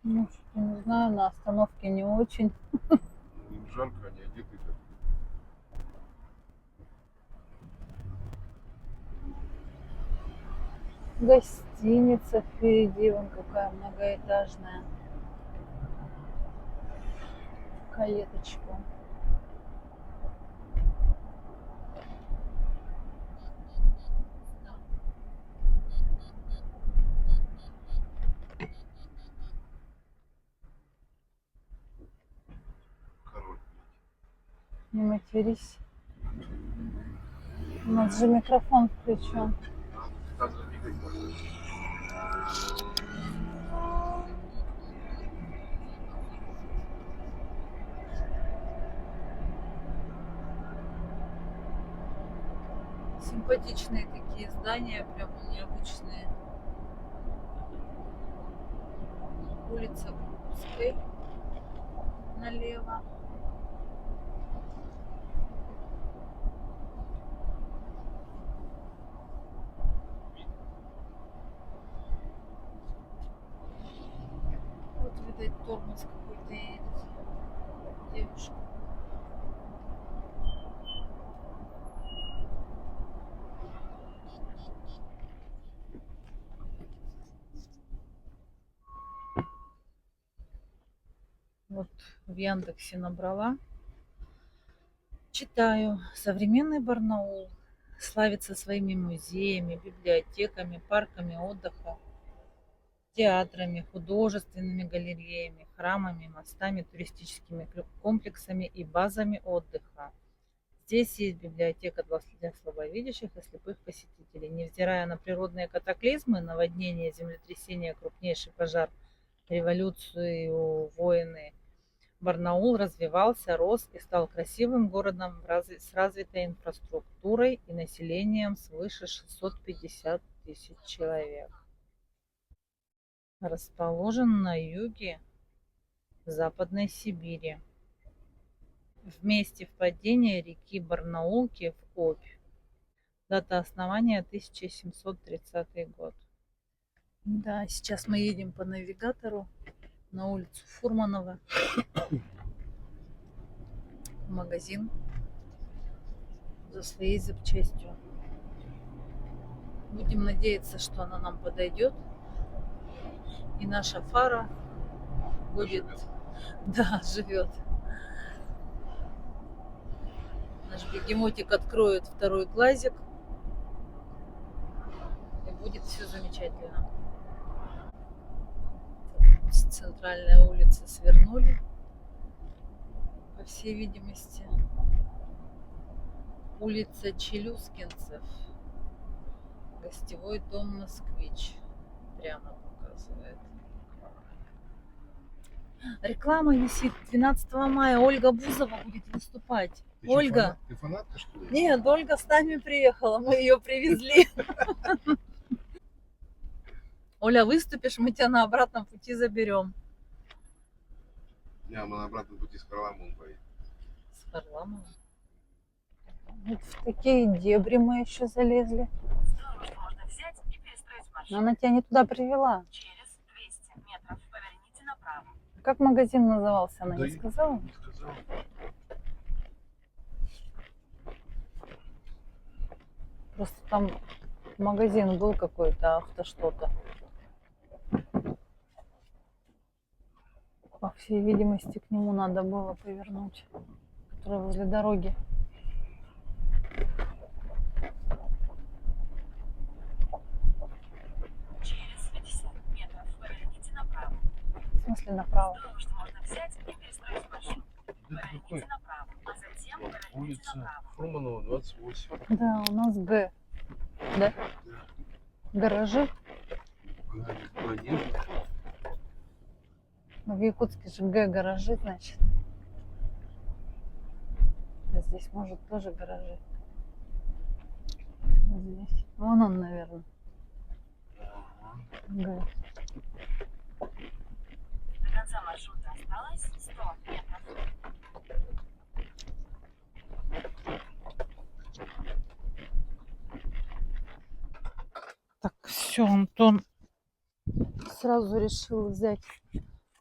Ну, что-то не знаю, на остановке не очень. Ну, им жарко, они одеты как. Гостиница впереди, вон какая многоэтажная. Калеточку. Король. Не матерись. У нас же микрофон включен. Надо там двигать можно. Симпатичные такие здания, прям необычные. Улица Курской налево. Вот, видать, тормоз какой-то едет. Девушка. Вот в Яндексе набрала. Читаю. Современный Барнаул славится своими музеями, библиотеками, парками отдыха, театрами, художественными галереями, храмами, мостами, туристическими комплексами и базами отдыха. Здесь есть библиотека для слабовидящих и слепых посетителей. Невзирая на природные катаклизмы, наводнения, землетрясения, крупнейший пожар, революцию, войны, Барнаул развивался, рос и стал красивым городом с развитой инфраструктурой и населением свыше 650 тысяч человек. Расположен на юге Западной Сибири, в месте впадения реки Барнаулки в Обь. Дата основания 1730 год. Да, сейчас мы едем по навигатору на улицу Фурманова. Магазин за своей запчастью. Будем надеяться, что она нам подойдет. И наша фара будет... Да, живет. Наш бегемотик откроет второй глазик. И будет все замечательно. С центральной улицы свернули, по всей видимости. Улица Челюскинцев. Гостевой дом «Москвич». Прямо показывает. Реклама висит. 12 мая Ольга Бузова будет выступать. Ты Ольга. Ты фанатка, что ли? Нет, Ольга с нами приехала, мы ее привезли. Оля, выступишь, мы тебя на обратном пути заберем. Не, мы на обратном пути с Харламовым поедем. С Харламовым? Вот в такие дебри мы еще залезли. Здорово, что можно взять и перестроить маршрут. Но она тебя не туда привела. Через 200 метров поверните направо. Как магазин назывался, она не Да сказала? Не сказал. Просто там магазин был какой-то, авто что-то. По всей видимости, к нему надо было повернуть, который возле дороги. Через 50 метров поверните направо. В смысле направо? Потому что можно взять и перестроить маршрут. Да какой? Поверните направо, а затем Вот поверните улица направо. Фурманова, 28. Да, у нас Г. Да? Гаражи. Конечно. Ну, в Якутске же Г гаражи, значит. А здесь, может, тоже гаражи. Вот здесь. Вон он, наверное. Г. До конца маршрута осталось 100 метров. Так, все, Антон сразу решил взять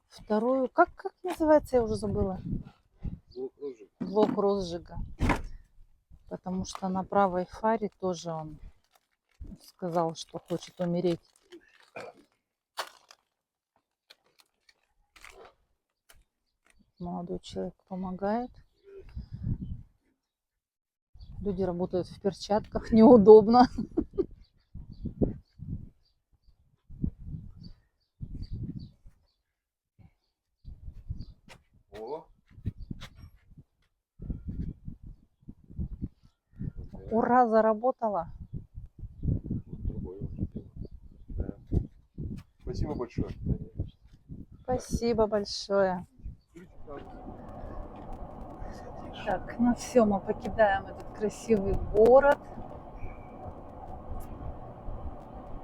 вторую. Как называется, я уже забыла. Блок розжига. Потому что на правой фаре тоже он сказал, что хочет умереть. Молодой человек помогает. Люди работают в перчатках, неудобно. О, Ура, заработала. другое уже дело. Да. Спасибо большое. Спасибо большое. Так, ну все, мы покидаем этот красивый город.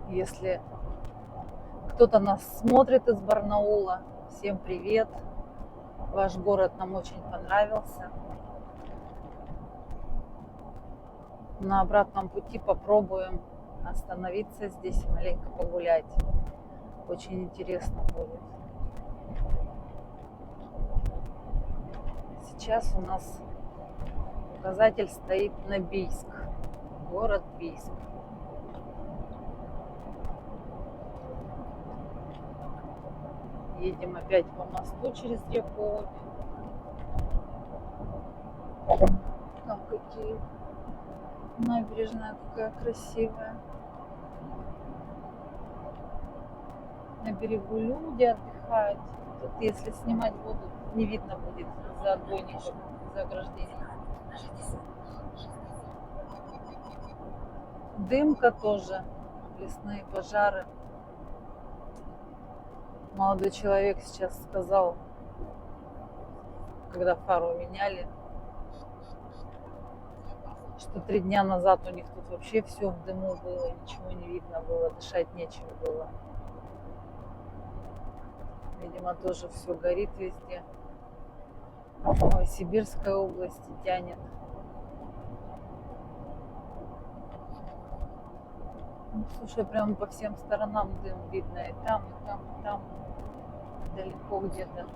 Если кто-то нас смотрит из Барнаула, всем привет. Ваш город нам очень понравился. На обратном пути попробуем остановиться здесь и маленько погулять. Очень интересно будет. Сейчас у нас указатель стоит на Бийск. Город Бийск. Едем опять по мосту через реку Обь. Там какие набережная какая красивая. На берегу люди отдыхают. Тут, если снимать буду, не видно будет за отбойником, за ограждением. Дымка тоже, лесные пожары. Молодой человек сейчас сказал, когда фару меняли, что 3 дня назад у них тут вообще все в дыму было, ничего не видно было, дышать нечем было. Видимо, тоже все горит везде. Новосибирская область тянет. Ну, слушай, прямо по всем сторонам дым видно. И там, и там, и там. Далеко где-то.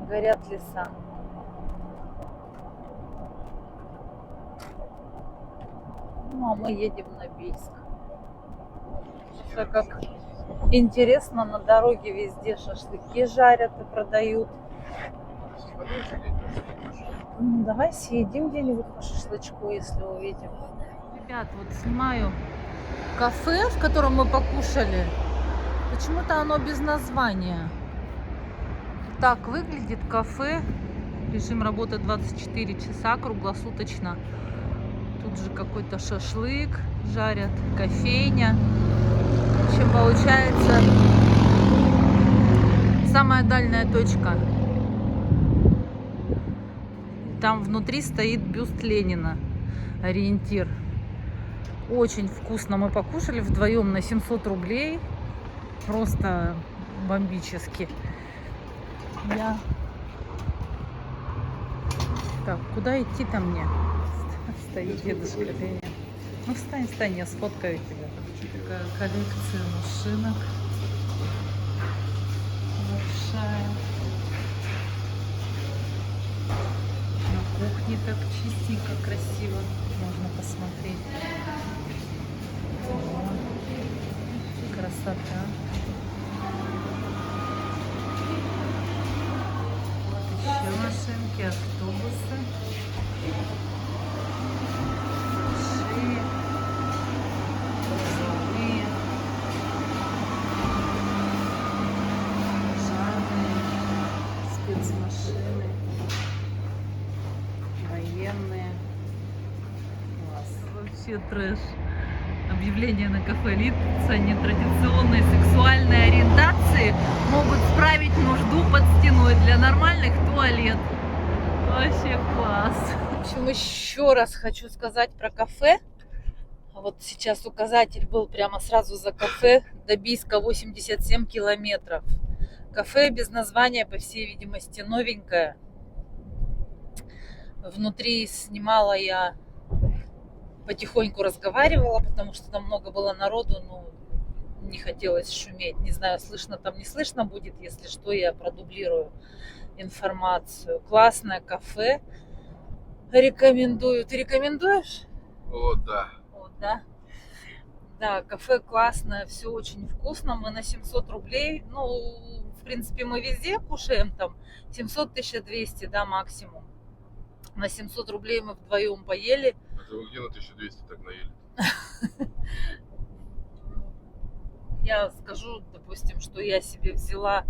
Горят леса. Ну, а мы едем на Бийск. Что-то как интересно, на дороге везде шашлыки жарят и продают. Ну, давай съедим где-нибудь по шашлычку, если увидим. Ребят, вот снимаю кафе, в котором мы покушали. Почему-то оно без названия. Так выглядит кафе. Режим работы 24 часа, круглосуточно. Тут же какой-то шашлык жарят, кофейня. В общем, получается самая дальняя точка. Там внутри стоит бюст Ленина, ориентир. Очень вкусно мы покушали вдвоем на 700 рублей. Просто бомбически. Так, куда идти-то мне? Стоит дедушка Леня. Ну встань, я сфоткаю тебя. Такая коллекция машинок большая. На кухне так чистенько, красиво можно посмотреть. Красота. Вот еще машинки, автобусы. Большие, грузовые, пожарные, спецмашины, военные. Класс. Вообще трэш. Объявления на кафе Лица нетрадиционной сексуальной ориентации могут справить нужду под стеной для нормальных туалет. Вообще класс. В общем, еще раз хочу сказать про кафе. Вот сейчас указатель был прямо сразу за кафе. До Бийска 87 километров. Кафе без названия, по всей видимости, новенькое. Внутри снимала я, потихоньку разговаривала, потому что там много было народу, но не хотелось шуметь. Не знаю, слышно там, не слышно будет. Если что, я продублирую информацию. Классное кафе. Рекомендую. Ты рекомендуешь? О, да. Вот, да. Да, кафе классное, все очень вкусно. Мы на 700 рублей. Ну, в принципе, мы везде кушаем там 700-1200, да, максимум. На 700 рублей мы вдвоем поели. Это вы где на 1200 так наели? Я скажу, допустим, что я себе взяла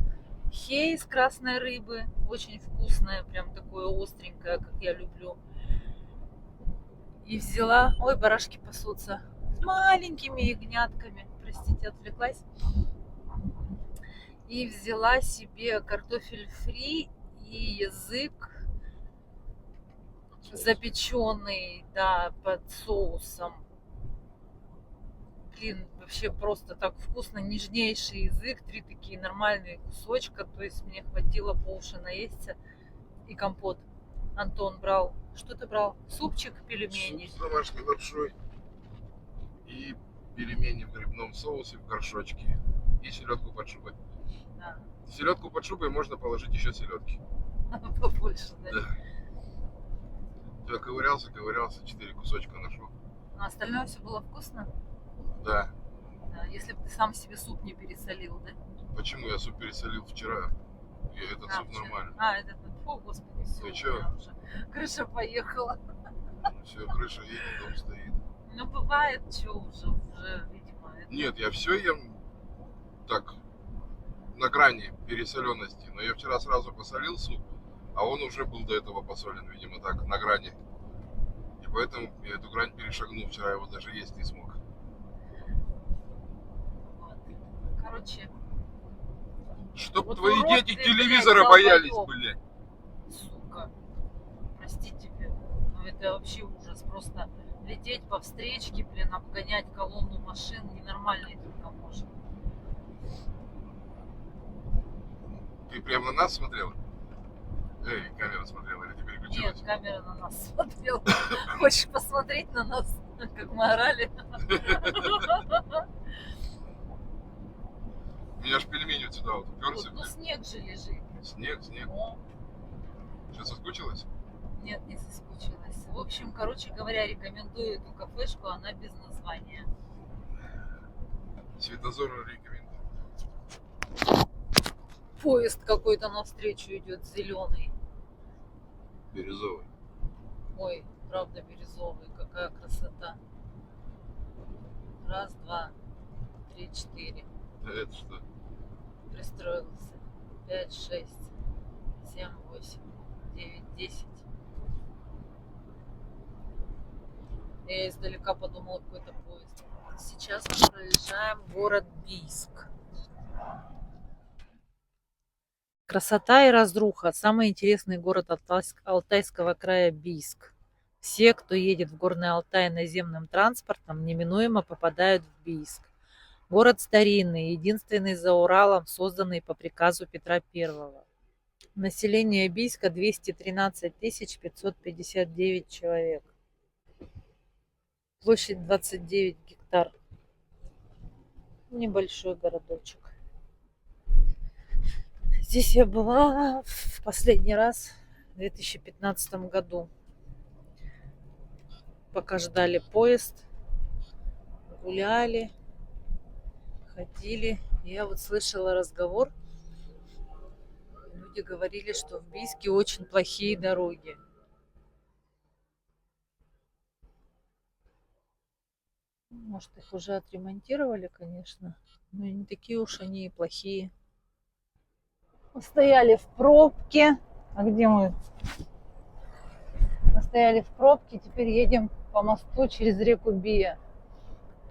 хей из красной рыбы. Очень вкусное, прям такое остренькое, как я люблю. И взяла... Ой, барашки пасутся. С маленькими ягнятками. Простите, отвлеклась. И взяла себе картофель фри и язык запеченный, да, под соусом. Блин, вообще просто так вкусно. Нежнейший язык, 3 такие нормальные кусочка. То есть мне хватило по уши наесться. И компот Антон брал. Что ты брал? Супчик, пельмени. Суп с домашней лапшой. И пельмени в грибном соусе в горшочке. И селедку под шубой. Да. Селедку под шубой можно положить еще селедки. Побольше, да. Да. Я ковырялся, 4 кусочка нашел. А остальное все было вкусно? Да. Да, если бы ты сам себе суп не пересолил, да? Почему я суп пересолил вчера? И этот суп вчера. нормально. А, этот, о, господи, все, Ты у чё? меня уже крыша поехала. Все, крыша едет, дом стоит. Ну, бывает, что уже, видимо. Это... Нет, я все ем так, на грани пересоленности. Но я вчера сразу посолил суп, а он уже был до этого посолен, видимо, так, на грани. И поэтому я эту грань перешагнул. Вчера его даже есть не смог. Вот. Короче, Чтоб вот твои урод дети ты, телевизора блядь, боялись, долбоёб. блядь. сука, простите, ну это вообще ужас. Просто лететь по встречке, блин, обгонять колонну машин ненормальный только может. Ты прям на нас смотрела? Эй, камера смотрела, или ты переключилась? Нет, камера на нас смотрела. Хочешь посмотреть на нас, как мы орали? У меня ж пельмени вот сюда вот уперся. Ну снег же лежит. Снег. О, Что, соскучилась? нет, не соскучилась. В общем, короче говоря, рекомендую эту кафешку, она без названия. Светозору рекомендую. Поезд какой-то навстречу идет, зеленый. Бирюзовый. Ой, правда бирюзовый, какая красота. Раз, два, три, четыре. Да это что? Пристроился. 5, 6, 7, 8, 9, 10. Я издалека подумала, какой-то поезд. Сейчас мы проезжаем город Бийск. Красота и разруха. Самый интересный город Алтайского края Бийск. Все, кто едет в Горный Алтай наземным транспортом, неминуемо попадают в Бийск. Город старинный, единственный за Уралом, созданный по приказу Петра I. Население Бийска 213 559 человек. Площадь 29 гектар. Небольшой городочек. Здесь я была в последний раз в 2015 году. Пока ждали поезд, гуляли, ходили. Я вот слышала разговор. Люди говорили, что в Бийске очень плохие дороги. Может, их уже отремонтировали, конечно, но не такие уж они и плохие. Мы стояли в пробке. А где мы? Мы стояли в пробке, теперь едем по мосту через реку Бия.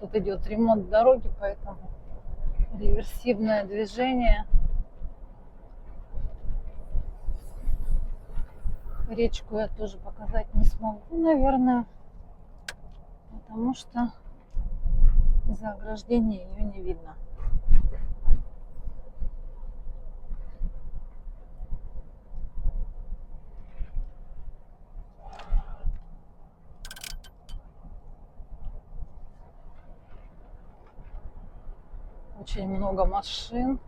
Тут идет ремонт дороги, поэтому реверсивное движение. Речку я тоже показать не смогу, наверное, потому что из-за ограждения ее не видно. Очень много машин.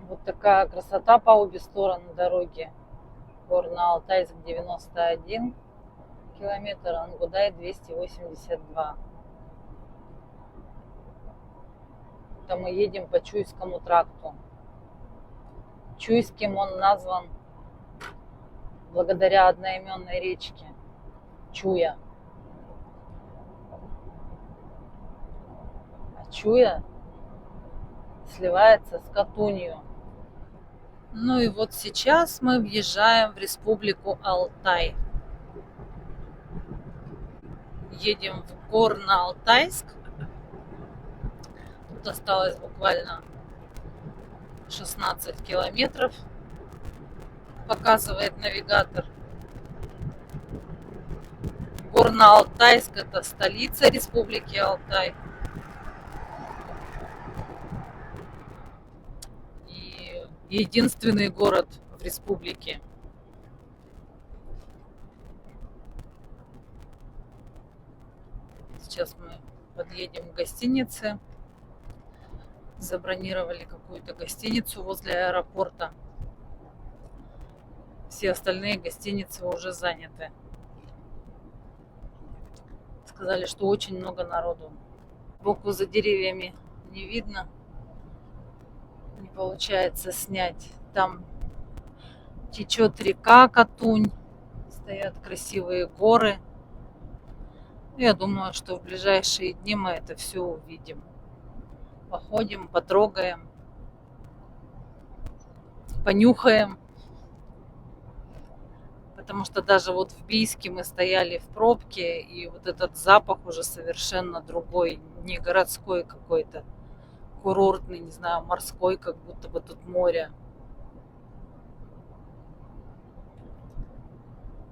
Вот такая красота по обе стороны дороги. Горно-Алтайск 91 километр, Ангудай 282. Это мы едем по Чуйскому тракту. Чуйским он назван благодаря одноименной речке Чуя. А Чуя сливается с Катунью. Ну и вот сейчас мы въезжаем в республику Алтай. Едем в Горно-Алтайск. Тут осталось буквально 16 километров, показывает навигатор. Горно-Алтайск — это столица республики Алтай. И единственный город в республике. Сейчас мы подъедем к гостинице. Забронировали какую-то гостиницу возле аэропорта. Все остальные гостиницы уже заняты. Сказали, что очень много народу. Сбоку за деревьями не видно. Не получается снять. Там течет река Катунь. Стоят красивые горы. Я думаю, что в ближайшие дни мы это все увидим. Походим, потрогаем, понюхаем. Потому что даже вот в Бийске мы стояли в пробке, и вот этот запах уже совершенно другой, не городской какой-то, курортный, не знаю, морской, как будто бы тут море.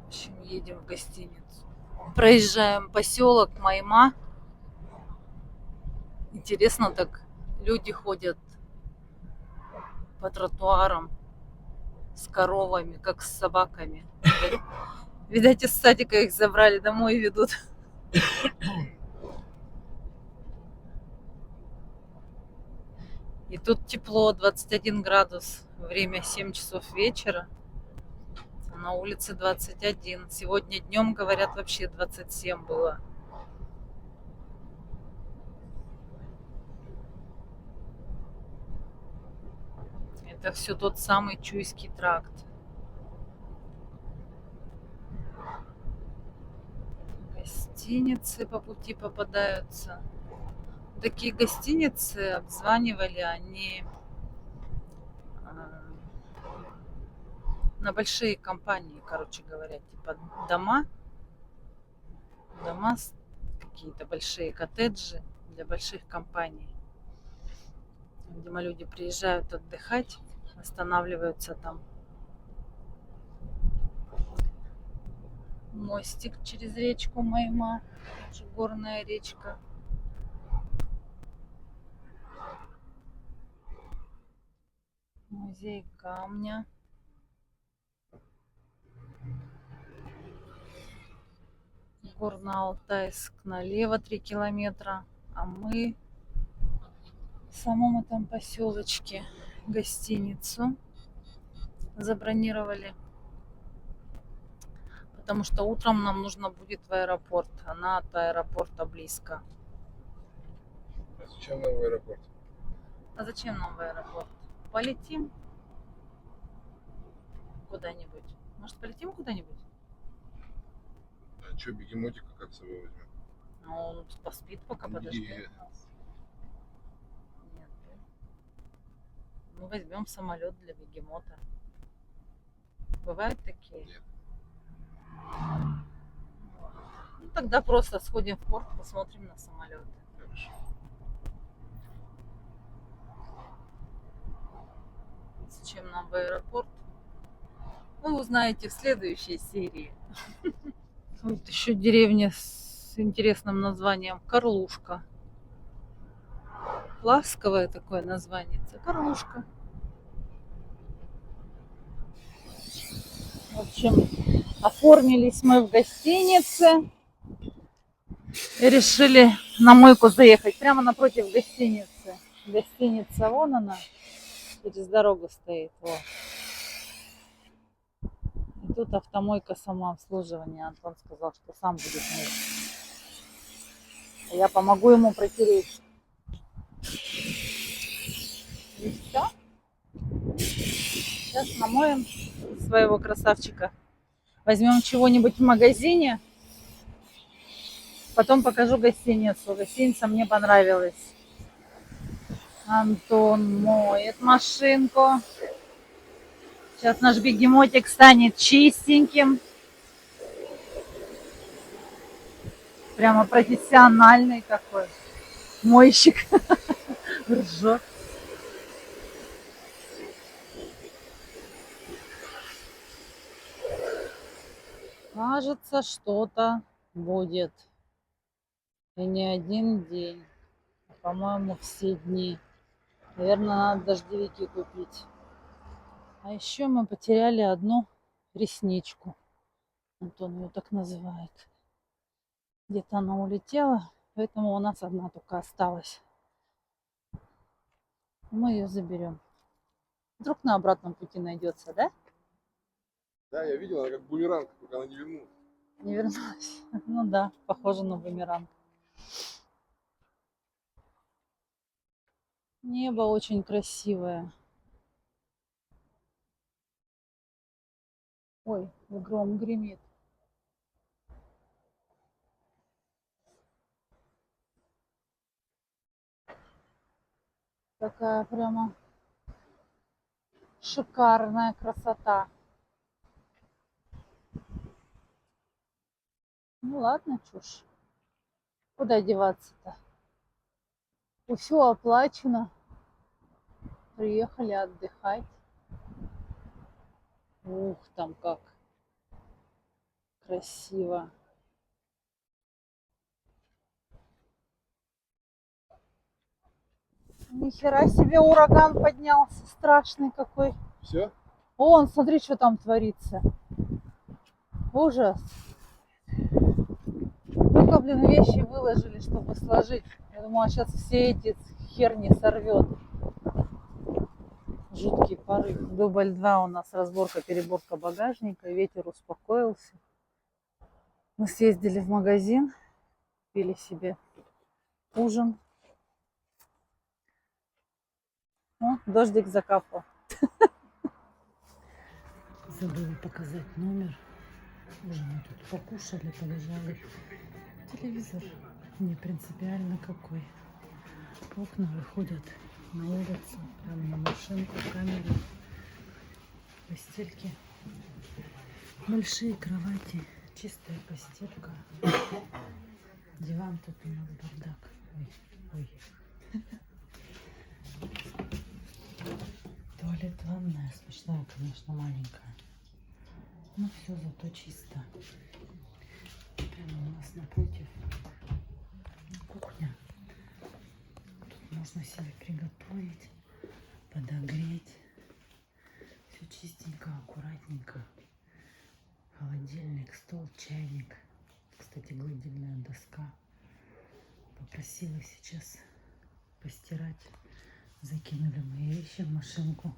В общем, едем в гостиницу. Проезжаем поселок Майма. Интересно, так люди ходят по тротуарам с коровами, как с собаками. Видать, из садика их забрали, домой ведут. И тут тепло, 21 градус. Время 7 часов вечера. А на улице 21. Сегодня днем, говорят, вообще 27 было. Это все тот самый Чуйский тракт. Гостиницы по пути попадаются. Такие гостиницы обзванивали, они на большие компании, короче говоря, типа дома, какие-то большие коттеджи для больших компаний. Видимо, люди приезжают отдыхать, останавливаются там. Мостик через речку Майма, тоже горная речка. Музей камня. Горно-Алтайск налево 3 километра. А мы в самом этом поселочке гостиницу забронировали. Потому что утром нам нужно будет в аэропорт. Она от аэропорта близко. А зачем нам в аэропорт? А зачем нам в аэропорт? Полетим куда-нибудь. Может, полетим куда-нибудь? А что, бегемотика как с собой возьмем? Ну, он поспит, пока подождет Нет. нас. Нет. Мы возьмем самолет для бегемота. Бывают такие? Нет. Ну, тогда просто сходим в порт, посмотрим на самолеты. Хорошо. Зачем нам в аэропорт? Вы узнаете в следующей серии. Вот еще деревня с интересным названием Карлушка. Ласковое такое название. Карлушка. В общем, оформились мы в гостинице и решили на мойку заехать. Прямо напротив гостиницы. Гостиница вон она. Через дорогу стоит. Вот. И тут автомойка самообслуживания. Антон сказал, что сам будет мыть. А я помогу ему протереть. И все. Сейчас намоем своего красавчика. Возьмем чего-нибудь в магазине. Потом покажу гостиницу. Гостиница мне понравилась. Антон моет машинку. Сейчас наш бегемотик станет чистеньким. Прямо профессиональный такой. Мойщик. Ржет. Кажется, что-то будет. И не один день. А, по-моему, все дни. Наверное, надо дождевики купить. А еще мы потеряли одну ресничку. Антон ее так называет. Где-то она улетела, поэтому у нас одна только осталась. Мы ее заберем. Вдруг на обратном пути найдется, да? Да, я видел, она как бумеранг, только она не вернулась. Не вернулась. Ну да, похоже на бумеранг. Небо очень красивое. Ой, гром гремит. Такая прямо шикарная красота. Ну ладно, чушь. Куда деваться-то? Все оплачено. Приехали отдыхать. Ух, там как красиво. Нихера себе ураган поднялся, страшный какой. Все? Вон, смотри, что там творится. Ужас. Только, блин, вещи выложили, чтобы сложить. Я думала, сейчас все эти херни сорвет. Жуткий порыв. Дубль 2 у нас разборка, переборка багажника. Ветер успокоился. Мы съездили в магазин, купили себе ужин. О, дождик закапал. Забыла показать номер. Ужин мы тут покушали, полежали. Телевизор не принципиально какой. Окна выходят на улицу, прямо на машинку, камеры, постельки. Большие кровати, чистая постелька. Диван тут у нас бардак. Ой. Туалет, ванная, смешная, конечно, маленькая. Но все зато чисто. Прямо у нас напротив кухня. Тут можно себе приготовить, подогреть. Все чистенько, аккуратненько. Холодильник, стол, чайник. Кстати, гладильная доска. Попросила сейчас постирать. Закинули мои вещи в машинку.